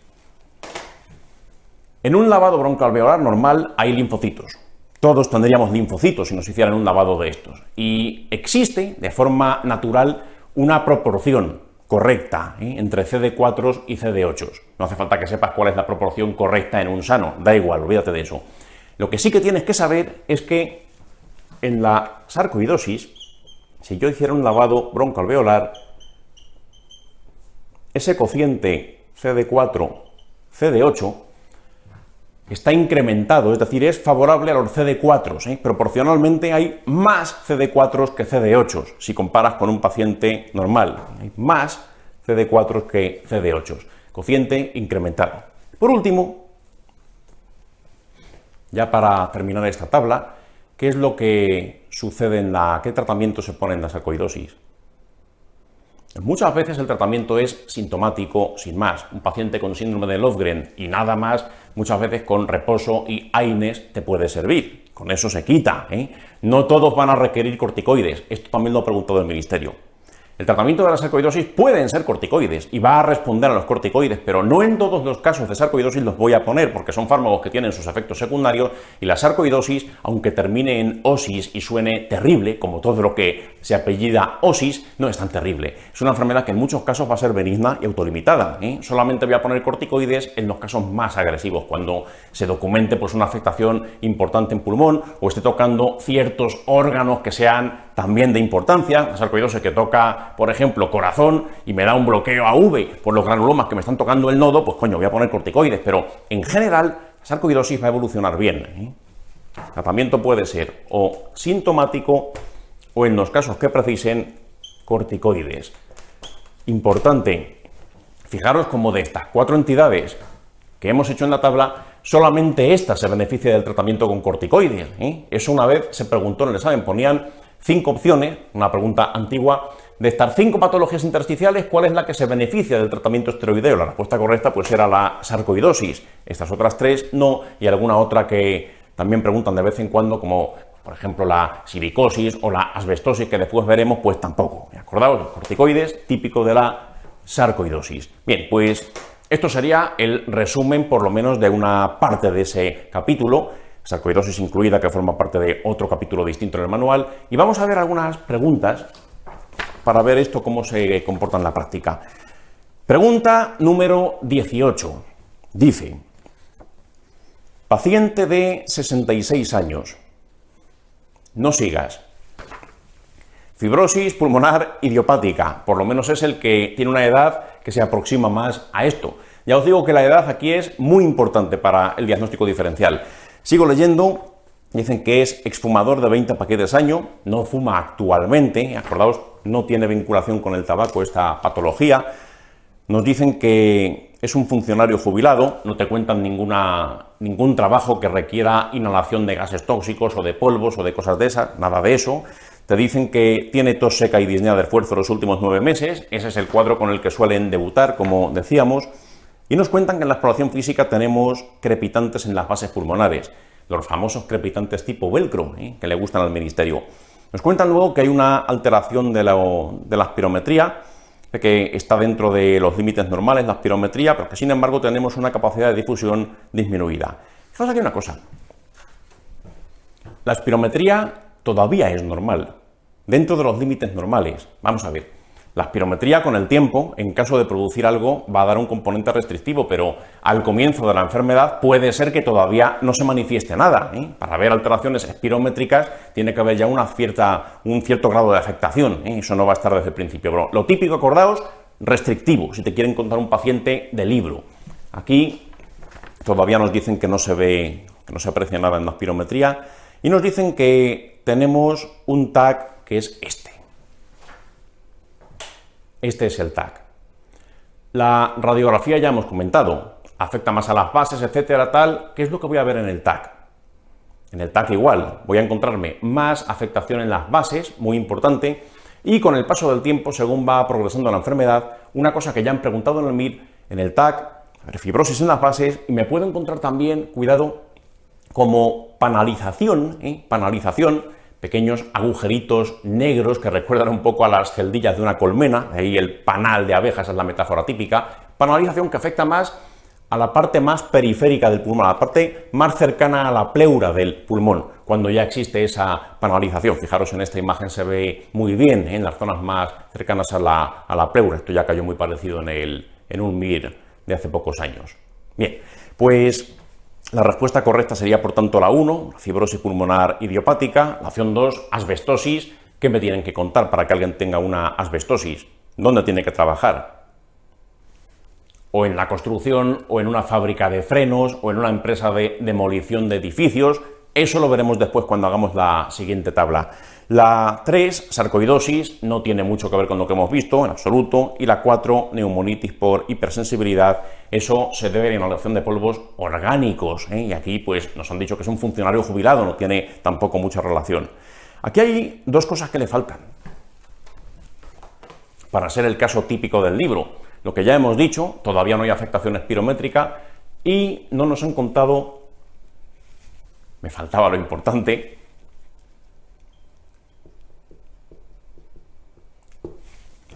En un lavado broncoalveolar normal hay linfocitos. Todos tendríamos linfocitos si nos hicieran un lavado de estos. Y existe, de forma natural, una proporción correcta entre CD4 y CD8. No hace falta que sepas cuál es la proporción correcta en un sano, da igual, olvídate de eso. Lo que sí que tienes que saber es que en la sarcoidosis, si yo hiciera un lavado broncoalveolar, ese cociente CD4, CD8, está incrementado, es decir, es favorable a los CD4. Proporcionalmente hay más CD4 que CD8, si comparas con un paciente normal. Hay más CD4 que CD8. Cociente incrementado. Por último, ya para terminar esta tabla, ¿qué es lo que sucede qué tratamiento se pone en la sarcoidosis? Muchas veces el tratamiento es sintomático, sin más. Un paciente con síndrome de Löfgren y nada más, muchas veces con reposo y AINES te puede servir. Con eso se quita. No todos van a requerir corticoides. Esto también lo ha preguntado el Ministerio. El tratamiento de la sarcoidosis pueden ser corticoides y va a responder a los corticoides, pero no en todos los casos de sarcoidosis los voy a poner porque son fármacos que tienen sus efectos secundarios y la sarcoidosis, aunque termine en osis y suene terrible, como todo lo que se apellida osis, no es tan terrible. Es una enfermedad que en muchos casos va a ser benigna y autolimitada. Solamente voy a poner corticoides en los casos más agresivos, cuando se documente pues, una afectación importante en pulmón o esté tocando ciertos órganos que sean también de importancia. La sarcoidosis que toca, por ejemplo, corazón y me da un bloqueo AV por los granulomas que me están tocando el nodo, pues coño, voy a poner corticoides, pero en general la sarcoidosis va a evolucionar bien. El tratamiento puede ser o sintomático o en los casos que precisen corticoides. Importante, fijaros como de estas 4 entidades que hemos hecho en la tabla, solamente esta se beneficia del tratamiento con corticoides. Eso una vez se preguntó en el examen, ponían 5 opciones, una pregunta antigua, de estas 5 patologías intersticiales, ¿cuál es la que se beneficia del tratamiento esteroideo? La respuesta correcta pues era la sarcoidosis. Estas otras 3 no, y alguna otra que también preguntan de vez en cuando, como por ejemplo la silicosis o la asbestosis, que después veremos, pues tampoco. Acordaos, los corticoides, típico de la sarcoidosis. Bien, pues esto sería el resumen, por lo menos, de una parte de ese capítulo. Sarcoidosis incluida, que forma parte de otro capítulo distinto en el manual, y vamos a ver algunas preguntas para ver esto cómo se comporta en la práctica. Pregunta número 18. Dice: paciente de 66 años. No sigas. Fibrosis pulmonar idiopática, por lo menos es el que tiene una edad que se aproxima más a esto. Ya os digo que la edad aquí es muy importante para el diagnóstico diferencial. Sigo leyendo, dicen que es exfumador de 20 paquetes año, no fuma actualmente, acordaos, no tiene vinculación con el tabaco esta patología. Nos dicen que es un funcionario jubilado, no te cuentan ningún trabajo que requiera inhalación de gases tóxicos o de polvos o de cosas de esas, nada de eso. Te dicen que tiene tos seca y disnea de esfuerzo los últimos 9 meses, ese es el cuadro con el que suelen debutar, como decíamos. Y nos cuentan que en la exploración física tenemos crepitantes en las bases pulmonares, los famosos crepitantes tipo velcro, que le gustan al Ministerio. Nos cuentan luego que hay una alteración de la espirometría de que está dentro de los límites normales la espirometría, pero que sin embargo tenemos una capacidad de difusión disminuida. Fijaos aquí una cosa. La espirometría todavía es normal, dentro de los límites normales. Vamos a ver. La espirometría con el tiempo, en caso de producir algo, va a dar un componente restrictivo, pero al comienzo de la enfermedad puede ser que todavía no se manifieste nada, ¿eh? Para ver alteraciones espirométricas tiene que haber ya un cierto grado de afectación, ¿eh? Eso no va a estar desde el principio. Pero lo típico, acordaos, restrictivo, si te quieren contar un paciente de libro. Aquí todavía nos dicen que no se ve, que no se aprecia nada en la espirometría, y nos dicen que tenemos un TAC que es este. Este es el TAC. La radiografía ya hemos comentado, afecta más a las bases, etcétera, tal. ¿Qué es lo que voy a ver en el TAC? En el TAC igual, voy a encontrarme más afectación en las bases, muy importante, y con el paso del tiempo, según va progresando la enfermedad, una cosa que ya han preguntado en el MIR, en el TAC, a ver, fibrosis en las bases, y me puedo encontrar también, cuidado, como panalización, pequeños agujeritos negros que recuerdan un poco a las celdillas de una colmena, de ahí el panal de abejas es la metáfora típica, panalización que afecta más a la parte más periférica del pulmón, a la parte más cercana a la pleura del pulmón, cuando ya existe esa panalización. Fijaros, en esta imagen se ve muy bien, en las zonas más cercanas a la pleura. Esto ya cayó muy parecido en un MIR de hace pocos años. Bien, pues la respuesta correcta sería, por tanto, la 1, fibrosis pulmonar idiopática. La opción 2, asbestosis. ¿Qué me tienen que contar para que alguien tenga una asbestosis? ¿Dónde tiene que trabajar? O en la construcción, o en una fábrica de frenos, o en una empresa de demolición de edificios. Eso lo veremos después cuando hagamos la siguiente tabla. La 3, sarcoidosis, no tiene mucho que ver con lo que hemos visto, en absoluto. Y la 4, neumonitis por hipersensibilidad. Eso se debe a la inhalación de polvos orgánicos, ¿eh? Y aquí pues nos han dicho que es un funcionario jubilado, no tiene tampoco mucha relación. Aquí hay dos cosas que le faltan para ser el caso típico del libro. Lo que ya hemos dicho, todavía no hay afectación espirométrica y no nos han contado, me faltaba lo importante,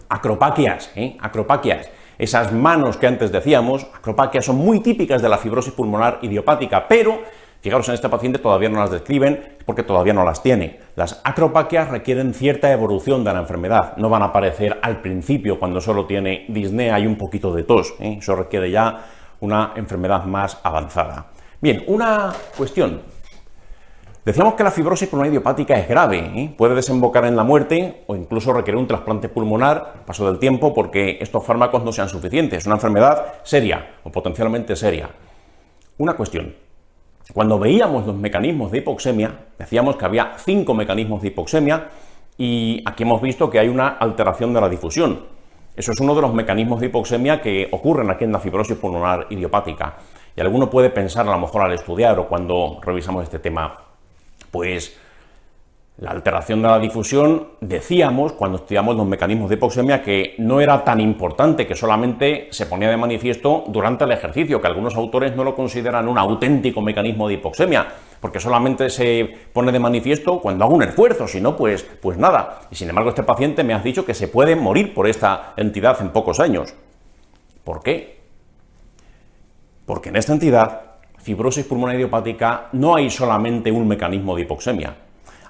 acropaquias, acropaquias. Esas manos que antes decíamos, acropaquias, son muy típicas de la fibrosis pulmonar idiopática, pero fijaros, en este paciente todavía no las describen porque todavía no las tiene. Las acropaquias requieren cierta evolución de la enfermedad, no van a aparecer al principio cuando solo tiene disnea y un poquito de tos, Eso requiere ya una enfermedad más avanzada. Bien, una cuestión. Decíamos que la fibrosis pulmonar idiopática es grave, puede desembocar en la muerte o incluso requerir un trasplante pulmonar, paso del tiempo, porque estos fármacos no sean suficientes. Es una enfermedad seria o potencialmente seria. Una cuestión. Cuando veíamos los mecanismos de hipoxemia, decíamos que había 5 mecanismos de hipoxemia y aquí hemos visto que hay una alteración de la difusión. Eso es uno de los mecanismos de hipoxemia que ocurren aquí en la fibrosis pulmonar idiopática. Y alguno puede pensar, a lo mejor al estudiar o cuando revisamos este tema, pues la alteración de la difusión, decíamos cuando estudiamos los mecanismos de hipoxemia que no era tan importante, que solamente se ponía de manifiesto durante el ejercicio, que algunos autores no lo consideran un auténtico mecanismo de hipoxemia, porque solamente se pone de manifiesto cuando hago un esfuerzo, si no, pues nada. Y sin embargo, este paciente me has dicho que se puede morir por esta entidad en pocos años. ¿Por qué? Porque en esta entidad, fibrosis pulmonar idiopática, no hay solamente un mecanismo de hipoxemia.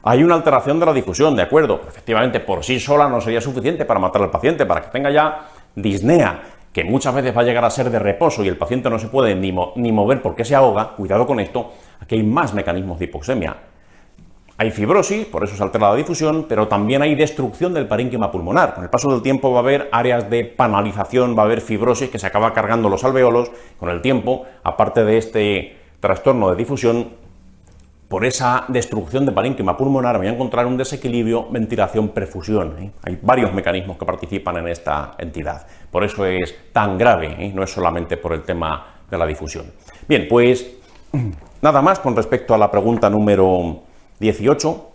Hay una alteración de la difusión, ¿de acuerdo? Efectivamente, por sí sola no sería suficiente para matar al paciente, para que tenga ya disnea, que muchas veces va a llegar a ser de reposo y el paciente no se puede ni mover porque se ahoga. Cuidado con esto, aquí hay más mecanismos de hipoxemia. Hay fibrosis, por eso se altera la difusión, pero también hay destrucción del parénquima pulmonar. Con el paso del tiempo va a haber áreas de panalización, va a haber fibrosis que se acaba cargando los alveolos. Con el tiempo, aparte de este trastorno de difusión, por esa destrucción de parénquima pulmonar voy a encontrar un desequilibrio ventilación-perfusión. Hay varios mecanismos que participan en esta entidad. Por eso es tan grave, no es solamente por el tema de la difusión. Bien, pues nada más con respecto a la pregunta número 18.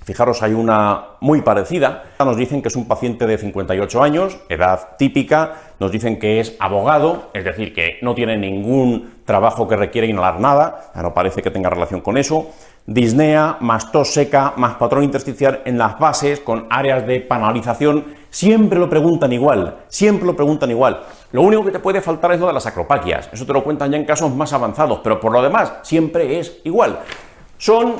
Fijaros, hay una muy parecida. Nos dicen que es un paciente de 58 años, edad típica. Nos dicen que es abogado, es decir, que no tiene ningún trabajo que requiere inhalar nada. No parece que tenga relación con eso. Disnea, más tos seca, más patrón intersticial en las bases, con áreas de panalización siempre lo preguntan igual, siempre lo preguntan igual. Lo único que te puede faltar es lo de las acropaquias, eso te lo cuentan ya en casos más avanzados, pero por lo demás siempre es igual. Son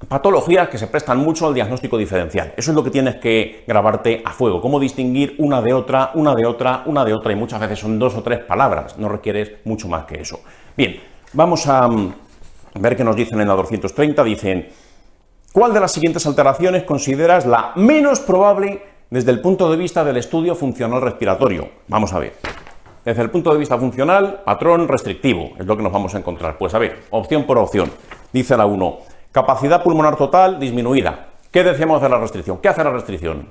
patologías que se prestan mucho al diagnóstico diferencial. Eso es lo que tienes que grabarte a fuego, cómo distinguir una de otra, una de otra, una de otra, y muchas veces son 2 o 3 palabras, no requieres mucho más que eso. Bien, vamos a ver qué nos dicen en la 230, dicen: ¿cuál de las siguientes alteraciones consideras la menos probable desde el punto de vista del estudio funcional respiratorio? Vamos a ver. Desde el punto de vista funcional, patrón restrictivo, es lo que nos vamos a encontrar. Pues a ver, opción por opción. Dice la 1, capacidad pulmonar total disminuida. ¿Qué decíamos de la restricción? ¿Qué hace la restricción?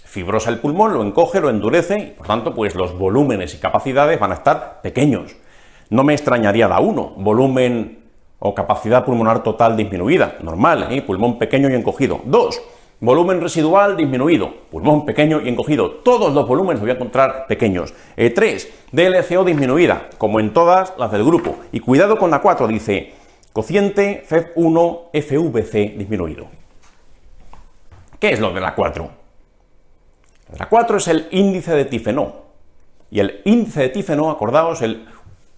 Fibrosa el pulmón, lo encoge, lo endurece, y por tanto, pues los volúmenes y capacidades van a estar pequeños. No me extrañaría la 1, volumen o capacidad pulmonar total disminuida, normal, pulmón pequeño y encogido. 2, volumen residual disminuido, pulmón pequeño y encogido. Todos los volúmenes voy a encontrar pequeños. 3, DLCO disminuida, como en todas las del grupo. Y cuidado con la 4, dice cociente FEV1 FVC disminuido. ¿Qué es lo de la 4? La 4 es el índice de Tifenó. Y el índice de Tifenó, acordaos,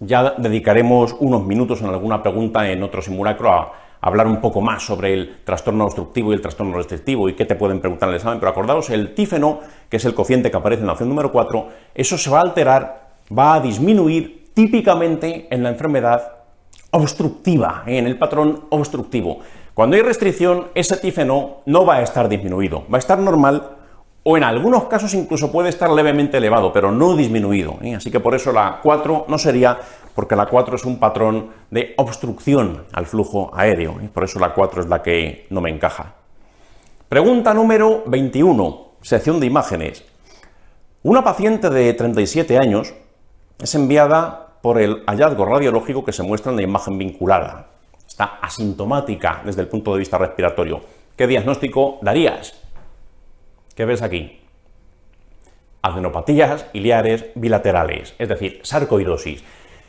ya dedicaremos unos minutos en alguna pregunta en otro simulacro a hablar un poco más sobre el trastorno obstructivo y el trastorno restrictivo y qué te pueden preguntar en el examen, pero acordaos, el Tifenó, que es el cociente que aparece en la opción número 4, eso se va a alterar, va a disminuir típicamente en la enfermedad obstructiva, en el patrón obstructivo. Cuando hay restricción, ese Tifenó no va a estar disminuido, va a estar normal, o en algunos casos incluso puede estar levemente elevado, pero no disminuido. Así que por eso la 4 no sería, porque la 4 es un patrón de obstrucción al flujo aéreo. Por eso la 4 es la que no me encaja. Pregunta número 21, sección de imágenes. Una paciente de 37 años es enviada por el hallazgo radiológico que se muestra en la imagen vinculada. Está asintomática desde el punto de vista respiratorio. ¿Qué diagnóstico darías? ¿Qué ves aquí? Adenopatías iliares bilaterales, es decir, sarcoidosis.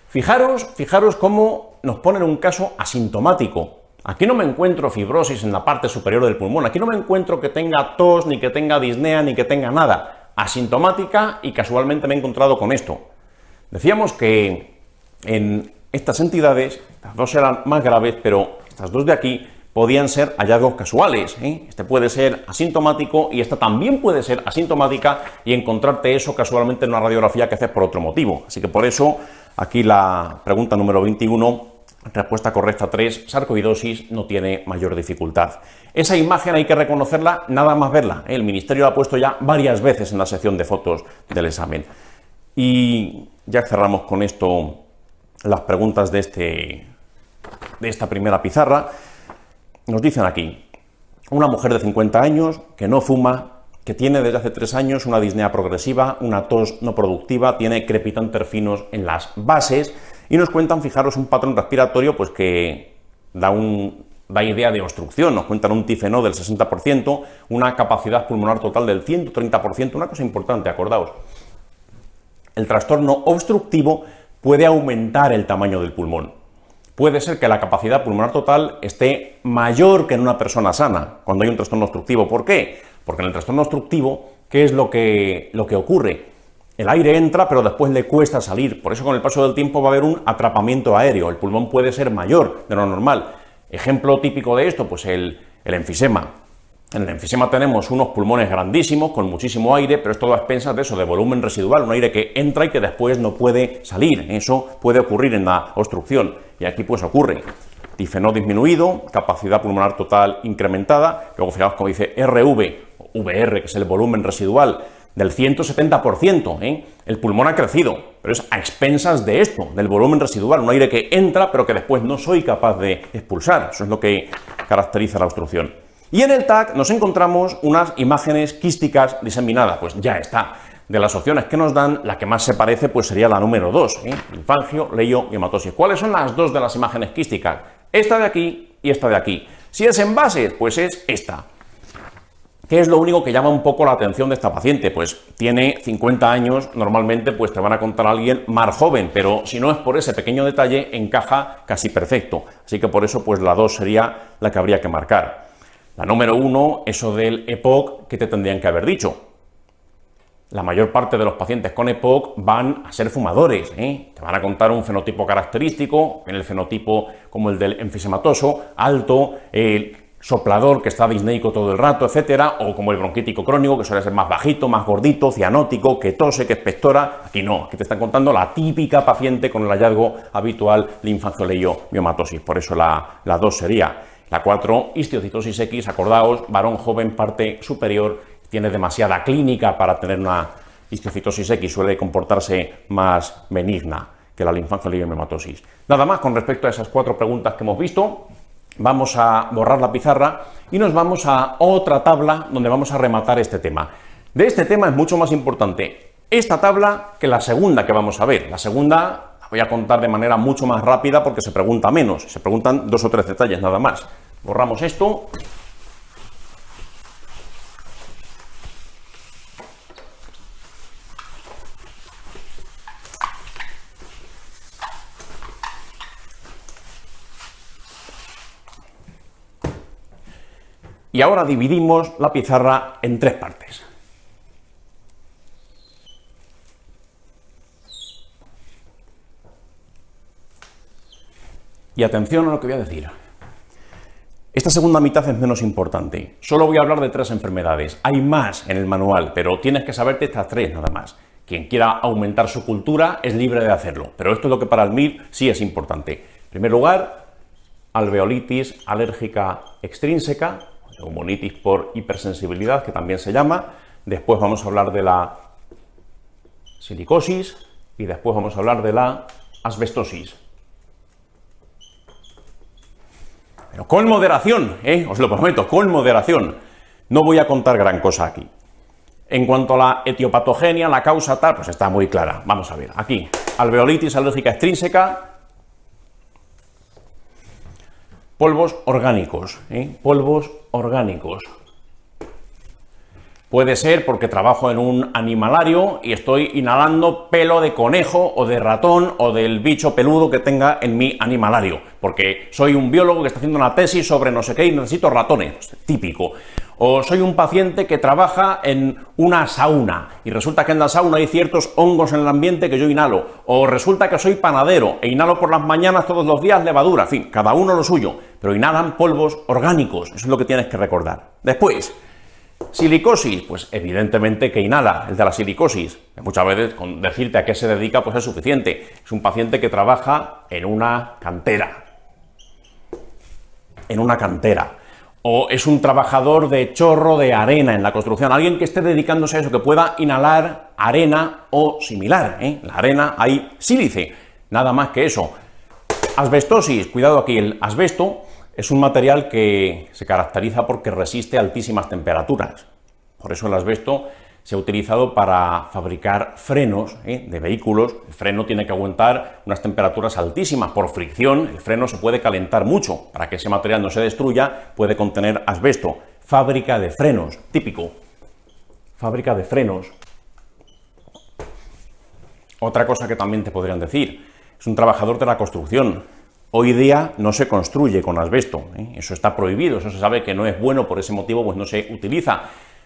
Fijaros cómo nos ponen un caso asintomático. Aquí no me encuentro fibrosis en la parte superior del pulmón, aquí no me encuentro que tenga tos, ni que tenga disnea, ni que tenga nada. Asintomática, y casualmente me he encontrado con esto. Decíamos que en estas entidades, las dos eran más graves, pero estas dos de aquí podían ser hallazgos casuales. Este puede ser asintomático y esta también puede ser asintomática y encontrarte eso casualmente en una radiografía que haces por otro motivo. Así que por eso, aquí la pregunta número 21, respuesta correcta 3, sarcoidosis, no tiene mayor dificultad. Esa imagen hay que reconocerla nada más verla. El Ministerio la ha puesto ya varias veces en la sección de fotos del examen. Y ya cerramos con esto las preguntas de esta primera pizarra. Nos dicen aquí, una mujer de 50 años que no fuma, que tiene desde hace 3 años una disnea progresiva, una tos no productiva, tiene crepitantes finos en las bases, y nos cuentan, fijaros, un patrón respiratorio pues que da idea de obstrucción. Nos cuentan un Tifenó del 60%, una capacidad pulmonar total del 130%, una cosa importante, acordaos. El trastorno obstructivo puede aumentar el tamaño del pulmón. Puede ser que la capacidad pulmonar total esté mayor que en una persona sana cuando hay un trastorno obstructivo. ¿Por qué? Porque en el trastorno obstructivo, ¿qué es lo que ocurre? El aire entra, pero después le cuesta salir. Por eso, con el paso del tiempo va a haber un atrapamiento aéreo. El pulmón puede ser mayor de lo normal. Ejemplo típico de esto, pues el enfisema. En el enfisema tenemos unos pulmones grandísimos, con muchísimo aire, pero es todo a expensas de eso, de volumen residual, un aire que entra y que después no puede salir. Eso puede ocurrir en la obstrucción, y aquí pues ocurre. Tifenó disminuido, capacidad pulmonar total incrementada, luego fijaos como dice VR, que es el volumen residual, del 170%, El pulmón ha crecido, pero es a expensas de esto, del volumen residual, un aire que entra, pero que después no soy capaz de expulsar. Eso es lo que caracteriza la obstrucción. Y en el TAC nos encontramos unas imágenes quísticas diseminadas. Pues ya está. De las opciones que nos dan, la que más se parece pues sería la número 2, linfangio, leio y hematosis. ¿Cuáles son las dos de las imágenes quísticas? Esta de aquí y esta de aquí. Si es en bases, pues es esta. ¿Qué es lo único que llama un poco la atención de esta paciente? Pues tiene 50 años, normalmente pues te van a contar a alguien más joven, pero si no es por ese pequeño detalle, encaja casi perfecto. Así que por eso pues la 2 sería la que habría que marcar. La número 1, eso del EPOC, ¿qué te tendrían que haber dicho? La mayor parte de los pacientes con EPOC van a ser fumadores, ¿eh? Te van a contar un fenotipo característico, en el fenotipo como el del enfisematoso, alto, soplador que está disneico todo el rato, etcétera, o como el bronquítico crónico, que suele ser más bajito, más gordito, cianótico, que tose, que expectora. Aquí no, aquí te están contando la típica paciente con el hallazgo habitual de linfangioleo-miomatosis. Por eso la 2 sería. La 4, histiocytosis X, acordaos, varón joven, parte superior, tiene demasiada clínica para tener una histiocytosis X, suele comportarse más benigna que la linfangioleo-miomatosis. Nada más con respecto a esas 4 preguntas que hemos visto. Vamos a borrar la pizarra y nos vamos a otra tabla donde vamos a rematar este tema. De este tema es mucho más importante esta tabla que la segunda que vamos a ver. La segunda la voy a contar de manera mucho más rápida porque se pregunta menos, se preguntan 2 o 3 detalles nada más. Borramos esto. Y ahora dividimos la pizarra en 3 partes. Y atención a lo que voy a decir. Esta segunda mitad es menos importante. Solo voy a hablar de 3 enfermedades. Hay más en el manual, pero tienes que saberte estas 3 nada más. Quien quiera aumentar su cultura es libre de hacerlo, pero esto es lo que para el MIR sí es importante. En primer lugar, alveolitis alérgica extrínseca, neumonitis por hipersensibilidad, que también se llama. Después vamos a hablar de la silicosis y después vamos a hablar de la asbestosis. Pero con moderación, os lo prometo, con moderación. No voy a contar gran cosa aquí. En cuanto a la etiopatogenia, la causa tal, pues está muy clara. Vamos a ver, aquí, alveolitis alérgica extrínseca, polvos orgánicos, polvos orgánicos. Puede ser porque trabajo en un animalario y estoy inhalando pelo de conejo o de ratón o del bicho peludo que tenga en mi animalario, porque soy un biólogo que está haciendo una tesis sobre no sé qué y necesito ratones, típico. O soy un paciente que trabaja en una sauna y resulta que en la sauna hay ciertos hongos en el ambiente que yo inhalo. O resulta que soy panadero e inhalo por las mañanas todos los días levadura. En fin, cada uno lo suyo, pero inhalan polvos orgánicos. Eso es lo que tienes que recordar. Después, silicosis, pues evidentemente que inhala el de la silicosis. Muchas veces con decirte a qué se dedica pues es suficiente. Es un paciente que trabaja en una cantera. En una cantera. O es un trabajador de chorro de arena en la construcción, alguien que esté dedicándose a eso, que pueda inhalar arena o similar. La arena hay sílice, nada más que eso. Asbestosis, cuidado aquí, el asbesto es un material que se caracteriza porque resiste altísimas temperaturas. Por eso el asbesto se ha utilizado para fabricar frenos de vehículos. El freno tiene que aguantar unas temperaturas altísimas. Por fricción, el freno se puede calentar mucho. Para que ese material no se destruya, puede contener asbesto. Fábrica de frenos, típico. Fábrica de frenos. Otra cosa que también te podrían decir, es un trabajador de la construcción. Hoy día no se construye con asbesto, eso está prohibido, eso se sabe que no es bueno, por ese motivo pues no se utiliza.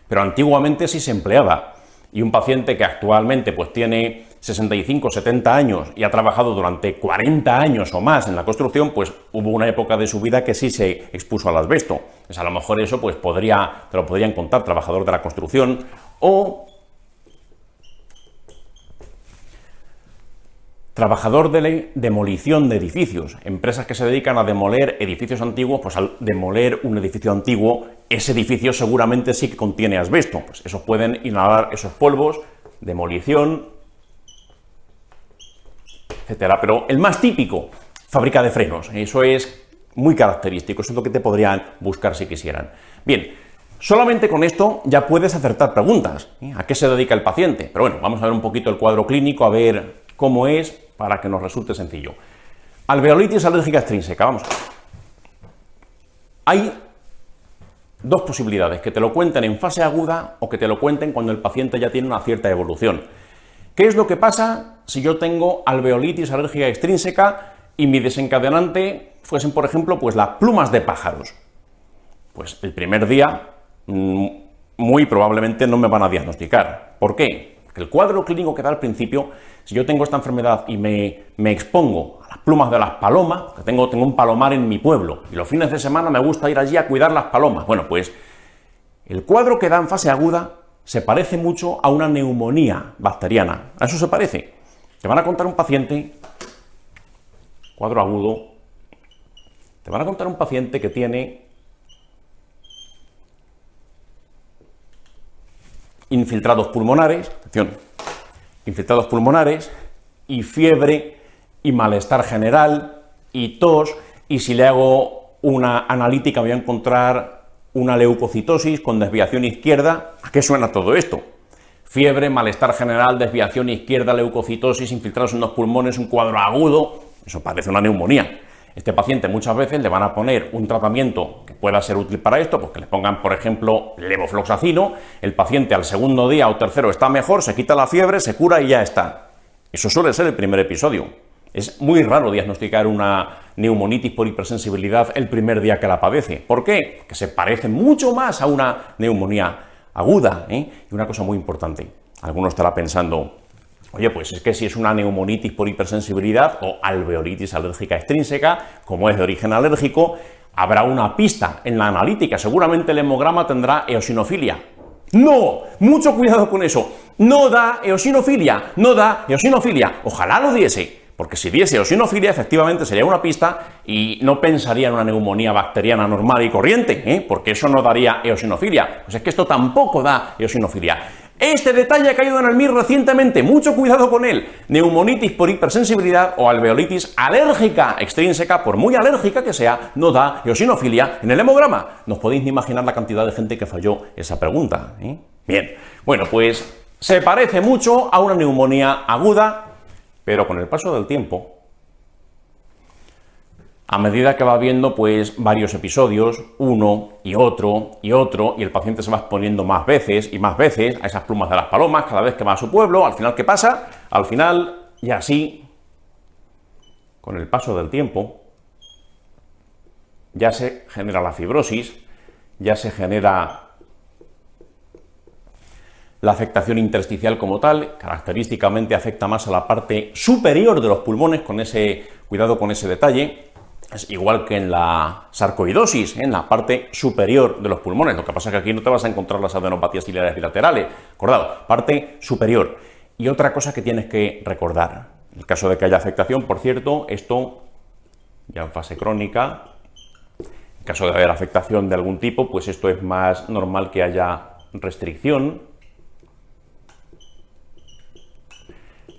Pero antiguamente sí se empleaba, y un paciente que actualmente pues tiene 65, 70 años y ha trabajado durante 40 años o más en la construcción, pues hubo una época de su vida que sí se expuso al asbesto. Pues a lo mejor eso pues te lo podrían contar, trabajador de la construcción, o trabajador de demolición de edificios, empresas que se dedican a demoler edificios antiguos, pues al demoler un edificio antiguo, ese edificio seguramente sí que contiene asbesto, pues esos pueden inhalar esos polvos, demolición, etcétera. Pero el más típico, fábrica de frenos, eso es muy característico, eso es lo que te podrían buscar si quisieran. Bien, solamente con esto ya puedes acertar preguntas, ¿a qué se dedica el paciente? Pero bueno, vamos a ver un poquito el cuadro clínico, a ver cómo es, para que nos resulte sencillo. Alveolitis alérgica extrínseca, vamos a ver. Hay 2 posibilidades, que te lo cuenten en fase aguda o que te lo cuenten cuando el paciente ya tiene una cierta evolución. ¿Qué es lo que pasa si yo tengo alveolitis alérgica extrínseca y mi desencadenante fuesen, por ejemplo, pues las plumas de pájaros? Pues el primer día muy probablemente no me van a diagnosticar. ¿Por qué? Porque el cuadro clínico que da al principio, si yo tengo esta enfermedad y me expongo a las plumas de las palomas, que tengo un palomar en mi pueblo, y los fines de semana me gusta ir allí a cuidar las palomas, bueno, pues el cuadro que da en fase aguda se parece mucho a una neumonía bacteriana. A eso se parece. Te van a contar un paciente, cuadro agudo, te van a contar un paciente que tiene infiltrados pulmonares, atención, infiltrados pulmonares y fiebre y malestar general y tos, y si le hago una analítica voy a encontrar una leucocitosis con desviación izquierda. ¿A qué suena todo esto? Fiebre, malestar general, desviación izquierda, leucocitosis, infiltrados en los pulmones, un cuadro agudo. Eso parece una neumonía. Este paciente muchas veces le van a poner un tratamiento que pueda ser útil para esto, pues que le pongan, por ejemplo, levofloxacino. El paciente al segundo día o tercero está mejor, se quita la fiebre, se cura y ya está. Eso suele ser el primer episodio. Es muy raro diagnosticar una neumonitis por hipersensibilidad el primer día que la padece. ¿Por qué? Porque se parece mucho más a una neumonía aguda, ¿eh? Y una cosa muy importante, alguno estará pensando, oye, pues es que si es una neumonitis por hipersensibilidad o alveolitis alérgica extrínseca, como es de origen alérgico, habrá una pista en la analítica, seguramente el hemograma tendrá eosinofilia. ¡No! ¡Mucho cuidado con eso! No da eosinofilia, no da eosinofilia. Ojalá lo diese. Porque si diese eosinofilia, efectivamente sería una pista y no pensaría en una neumonía bacteriana normal y corriente, ¿eh? Porque eso no daría eosinofilia. Pues es que esto tampoco da eosinofilia. Este detalle ha caído en el MIR recientemente, mucho cuidado con él. Neumonitis por hipersensibilidad o alveolitis alérgica extrínseca, por muy alérgica que sea, no da eosinofilia en el hemograma. No os podéis ni imaginar la cantidad de gente que falló esa pregunta, ¿eh? Bien, bueno, pues se parece mucho a una neumonía aguda, pero con el paso del tiempo, a medida que va viendo pues varios episodios, uno y otro y otro, y el paciente se va exponiendo más veces y más veces a esas plumas de las palomas cada vez que va a su pueblo, al final, ¿qué pasa? Al final, y así, con el paso del tiempo, ya se genera la fibrosis, ya se genera la afectación intersticial como tal, característicamente afecta más a la parte superior de los pulmones, con ese cuidado con ese detalle. Es igual que en la sarcoidosis, en la parte superior de los pulmones. Lo que pasa es que aquí no te vas a encontrar las adenopatías ciliares bilaterales. Acordado, parte superior. Y otra cosa que tienes que recordar, en el caso de que haya afectación, por cierto, esto ya en fase crónica, en caso de haber afectación de algún tipo, pues esto es más normal que haya restricción.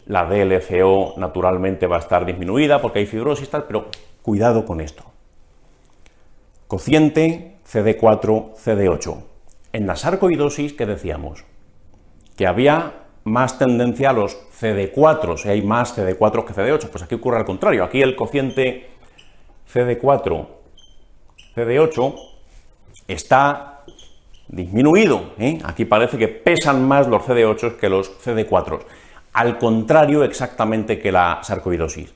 La DLCO naturalmente va a estar disminuida porque hay fibrosis, tal, pero cuidado con esto. Cociente CD4, CD8. En la sarcoidosis, ¿qué decíamos? Que había más tendencia a los CD4, hay más CD4 que CD8. Pues aquí ocurre al contrario. Aquí el cociente CD4, CD8 está disminuido, ¿eh? Aquí parece que pesan más los CD8 que los CD4. Al contrario exactamente que la sarcoidosis.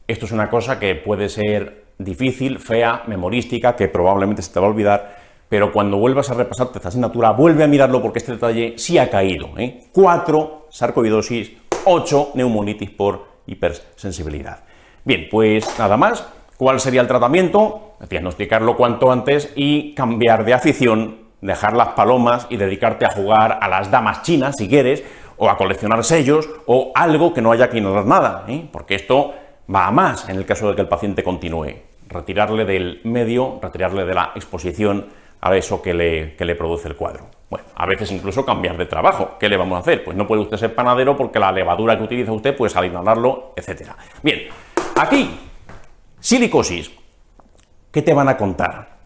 Esto es una cosa que puede ser difícil, fea, memorística, que probablemente se te va a olvidar, pero cuando vuelvas a repasarte esta asignatura, vuelve a mirarlo porque este detalle sí ha caído, ¿eh? 4 sarcoidosis, 8 neumonitis por hipersensibilidad. Bien, pues nada más. ¿Cuál sería el tratamiento? Diagnosticarlo cuanto antes y cambiar de afición, dejar las palomas y dedicarte a jugar a las damas chinas, si quieres, o a coleccionar sellos, o algo que no haya que ignorar nada, ¿eh? Porque esto va a más en el caso de que el paciente continúe. Retirarle del medio, retirarle de la exposición a eso que le produce el cuadro. Bueno, a veces incluso cambiar de trabajo. ¿Qué le vamos a hacer? Pues no puede usted ser panadero porque la levadura que utiliza usted, pues al inhalarlo, etc. Bien, aquí, silicosis. ¿Qué te van a contar?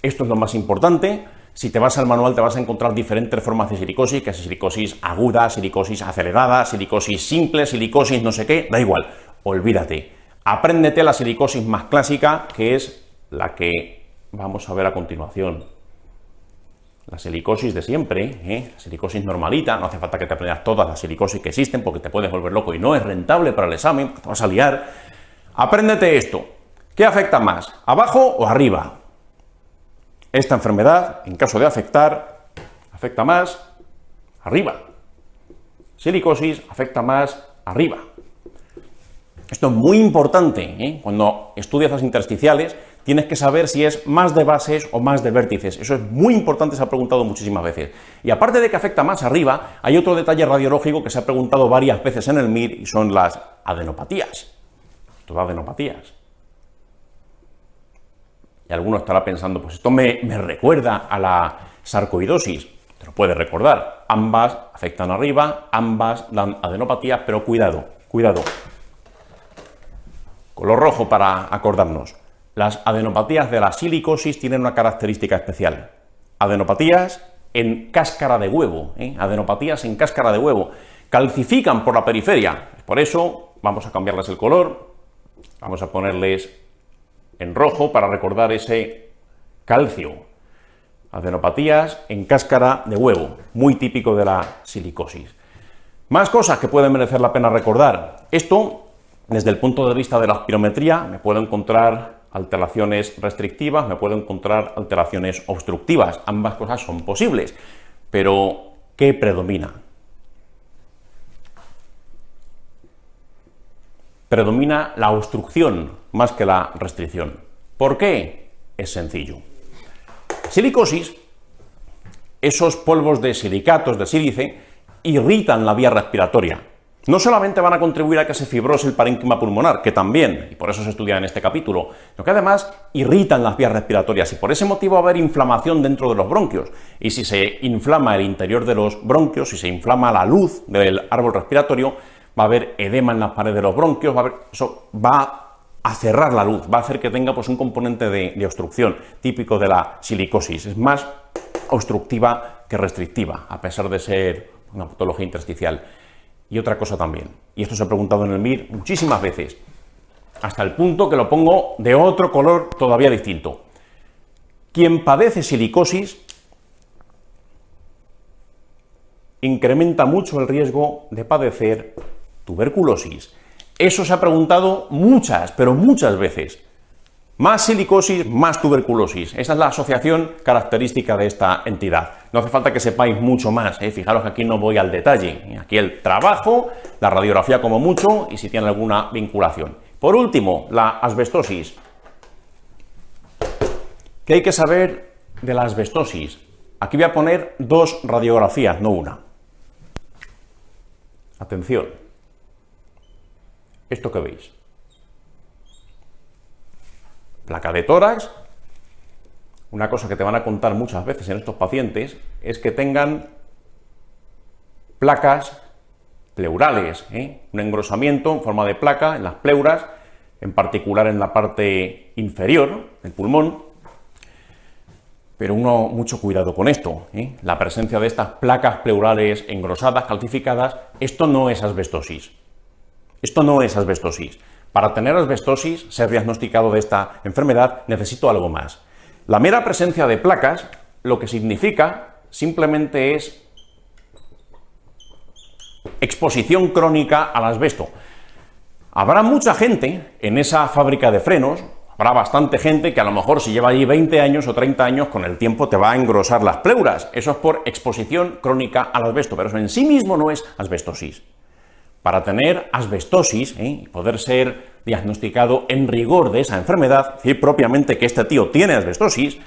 Esto es lo más importante. Si te vas al manual te vas a encontrar diferentes formas de silicosis, que es silicosis aguda, silicosis acelerada, silicosis simple, silicosis no sé qué, da igual, olvídate. Apréndete la silicosis más clásica, que es la que vamos a ver a continuación. La silicosis de siempre, la silicosis normalita, no hace falta que te aprendas todas las silicosis que existen porque te puedes volver loco y no es rentable para el examen, te vas a liar. Apréndete esto. ¿Qué afecta más, abajo o arriba? Esta enfermedad, en caso de afectar, afecta más arriba. silicosis afecta más arriba. Esto es muy importante, ¿eh? Cuando estudias las intersticiales tienes que saber si es más de bases o más de vértices. Eso es muy importante, se ha preguntado muchísimas veces. Y aparte de que afecta más arriba, hay otro detalle radiológico que se ha preguntado varias veces en el MIR y son las adenopatías. Todas adenopatías. Y alguno estará pensando, pues esto me recuerda a la sarcoidosis. Te lo puedes recordar. Ambas afectan arriba, ambas dan adenopatías, pero cuidado, cuidado. Color rojo para acordarnos. Las adenopatías de la silicosis tienen una característica especial. Adenopatías en cáscara de huevo, adenopatías en cáscara de huevo. Calcifican por la periferia. Por eso vamos a cambiarles el color. Vamos a ponerles en rojo para recordar ese calcio. Adenopatías en cáscara de huevo, muy típico de la silicosis. Más cosas que pueden merecer la pena recordar. Esto, desde el punto de vista de la espirometría, me puedo encontrar alteraciones restrictivas, me puedo encontrar alteraciones obstructivas. Ambas cosas son posibles, pero ¿qué predomina? Predomina la obstrucción más que la restricción. ¿Por qué? Es sencillo. Silicosis, esos polvos de silicatos, de sílice, irritan la vía respiratoria. No solamente van a contribuir a que se fibrose el parénquima pulmonar, que también, y por eso se estudia en este capítulo, sino que además irritan las vías respiratorias y por ese motivo va a haber inflamación dentro de los bronquios. Y si se inflama el interior de los bronquios, si se inflama la luz del árbol respiratorio, va a haber edema en las paredes de los bronquios, eso va a cerrar la luz, va a hacer que tenga pues, un componente de obstrucción típico de la silicosis. Es más obstructiva que restrictiva, a pesar de ser una patología intersticial. Y otra cosa también, y esto se ha preguntado en el MIR muchísimas veces, hasta el punto que lo pongo de otro color todavía distinto. Quien padece silicosis incrementa mucho el riesgo de padecer tuberculosis. Eso se ha preguntado muchas, pero muchas veces. Más silicosis, más tuberculosis. Esa es la asociación característica de esta entidad. No hace falta que sepáis mucho más, Fijaros que aquí no voy al detalle. Aquí el trabajo, la radiografía como mucho y si tiene alguna vinculación. Por último, la asbestosis. ¿Qué hay que saber de la asbestosis? Aquí voy a poner dos radiografías, no una. Atención. Esto que veis. Placa de tórax. Una cosa que te van a contar muchas veces en estos pacientes es que tengan placas pleurales, un engrosamiento en forma de placa en las pleuras, en particular en la parte inferior del pulmón. Pero mucho cuidado con esto, La presencia de estas placas pleurales engrosadas, calcificadas, esto no es asbestosis. Esto no es asbestosis. Para tener asbestosis, ser diagnosticado de esta enfermedad, necesito algo más. La mera presencia de placas, lo que significa simplemente es exposición crónica al asbesto. Habrá mucha gente en esa fábrica de frenos, habrá bastante gente que a lo mejor si lleva allí 20 años o 30 años, con el tiempo te va a engrosar las pleuras. Eso es por exposición crónica al asbesto, pero eso en sí mismo no es asbestosis. Para tener asbestosis y poder ser diagnosticado en rigor de esa enfermedad, decir propiamente que este tío tiene asbestosis,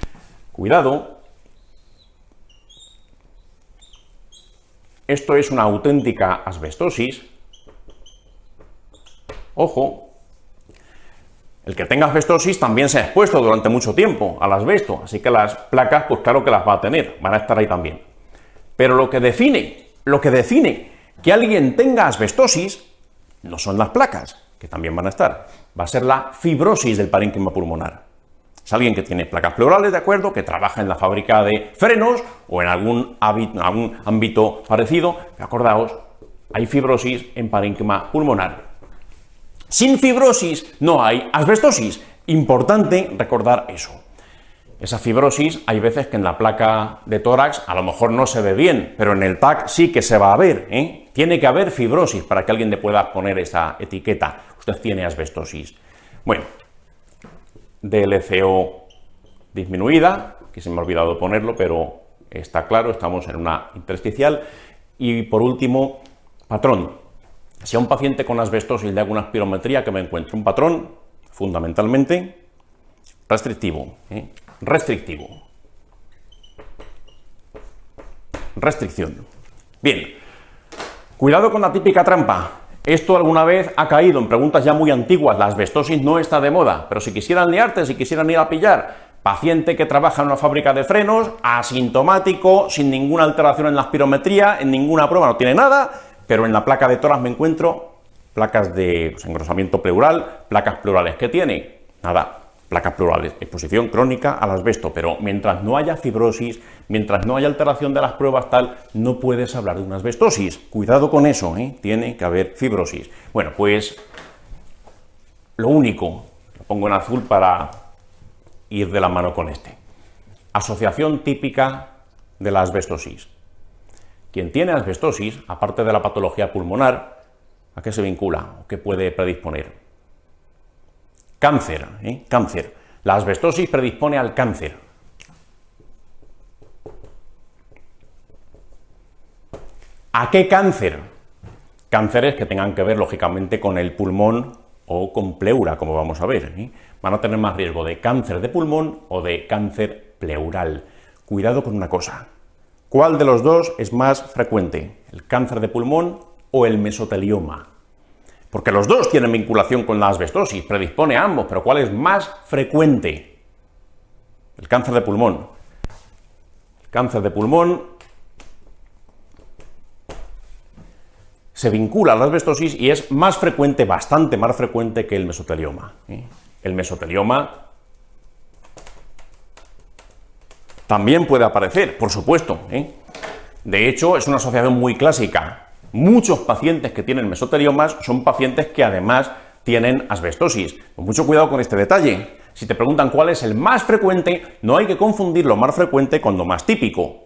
cuidado, esto es una auténtica asbestosis, ojo, el que tenga asbestosis también se ha expuesto durante mucho tiempo al asbesto, así que las placas, pues claro que las va a tener, van a estar ahí también. Pero lo que define que alguien tenga asbestosis no son las placas, que también van a estar, va a ser la fibrosis del parénquima pulmonar. Es alguien que tiene placas pleurales, de acuerdo, que trabaja en la fábrica de frenos o en algún ámbito parecido, pero acordaos, hay fibrosis en parénquima pulmonar. Sin fibrosis no hay asbestosis. Importante recordar eso. Esa fibrosis hay veces que en la placa de tórax a lo mejor no se ve bien, pero en el TAC sí que se va a ver, Tiene que haber fibrosis para que alguien le pueda poner esa etiqueta. Usted tiene asbestosis. Bueno, DLCO disminuida, que se me ha olvidado ponerlo, pero está claro, estamos en una intersticial. Y por último, Patrón. Si a un paciente con asbestosis le hago una espirometría, que me encuentro un patrón fundamentalmente restrictivo. Restrictivo. Restricción. Bien. Cuidado con la típica trampa. Esto alguna vez ha caído en preguntas ya muy antiguas. La asbestosis no está de moda, pero si quisieran liarte, si quisieran ir a pillar paciente que trabaja en una fábrica de frenos, asintomático, sin ninguna alteración en la espirometría, en ninguna prueba, no tiene nada, pero en la placa de tórax me encuentro placas de engrosamiento pleural, placas pleurales. ¿Qué tiene? Nada, placas pleurales, exposición crónica al asbesto, pero mientras no haya fibrosis, mientras no haya alteración de las pruebas tal, no puedes hablar de una asbestosis. Cuidado con eso, tiene que haber fibrosis. Bueno, pues lo único, lo pongo en azul para ir de la mano con este. Asociación típica de la asbestosis. Quien tiene asbestosis, aparte de la patología pulmonar, ¿a qué se vincula o qué puede predisponer? Cáncer, cáncer. La asbestosis predispone al cáncer. ¿A qué cáncer? Cánceres que tengan que ver, lógicamente, con el pulmón o con pleura, como vamos a ver. Van a tener más riesgo de cáncer de pulmón o de cáncer pleural. Cuidado con una cosa. ¿Cuál de los dos es más frecuente? ¿El cáncer de pulmón o el mesotelioma? Porque los dos tienen vinculación con la asbestosis, predispone a ambos, pero ¿cuál es más frecuente? El cáncer de pulmón. El cáncer de pulmón se vincula a la asbestosis y es más frecuente, bastante más frecuente que el mesotelioma. El mesotelioma también puede aparecer, por supuesto. De hecho, es una asociación muy clásica. Muchos pacientes que tienen mesoteliomas son pacientes que además tienen asbestosis. Con mucho cuidado con este detalle. Si te preguntan cuál es el más frecuente, no hay que confundir lo más frecuente con lo más típico.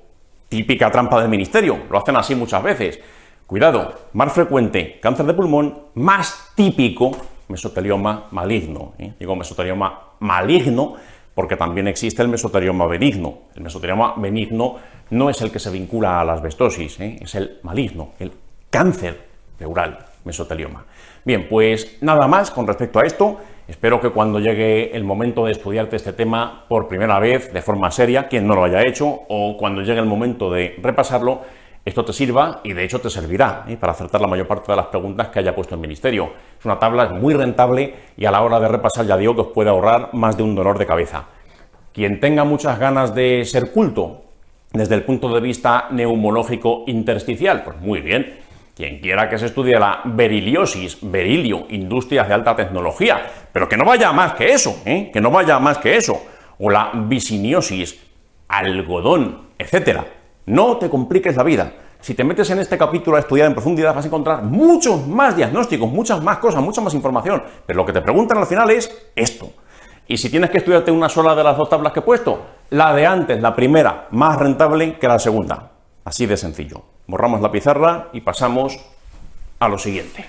Típica trampa del ministerio, lo hacen así muchas veces. Cuidado, más frecuente cáncer de pulmón, más típico mesotelioma maligno. Digo mesotelioma maligno porque también existe el mesotelioma benigno. El mesotelioma benigno no es el que se vincula a la asbestosis, es el maligno, el cáncer pleural, mesotelioma. Bien, pues nada más con respecto a esto. Espero que cuando llegue el momento de estudiarte este tema por primera vez, de forma seria, quien no lo haya hecho, o cuando llegue el momento de repasarlo, esto te sirva y de hecho te servirá para acertar la mayor parte de las preguntas que haya puesto el ministerio. Es una tabla muy rentable y a la hora de repasar ya digo que os puede ahorrar más de un dolor de cabeza. Quien tenga muchas ganas de ser culto desde el punto de vista neumológico intersticial, pues muy bien. Quien quiera que se estudie la beriliosis, berilio, industrias de alta tecnología, pero que no vaya a más que eso, que no vaya a más que eso. O la visiniosis, algodón, etcétera. No te compliques la vida. Si te metes en este capítulo a estudiar en profundidad vas a encontrar muchos más diagnósticos, muchas más cosas, mucha más información. Pero lo que te preguntan al final es esto. Y si tienes que estudiarte una sola de las dos tablas que he puesto, la de antes, la primera, más rentable que la segunda. Así de sencillo. Borramos la pizarra y pasamos a lo siguiente.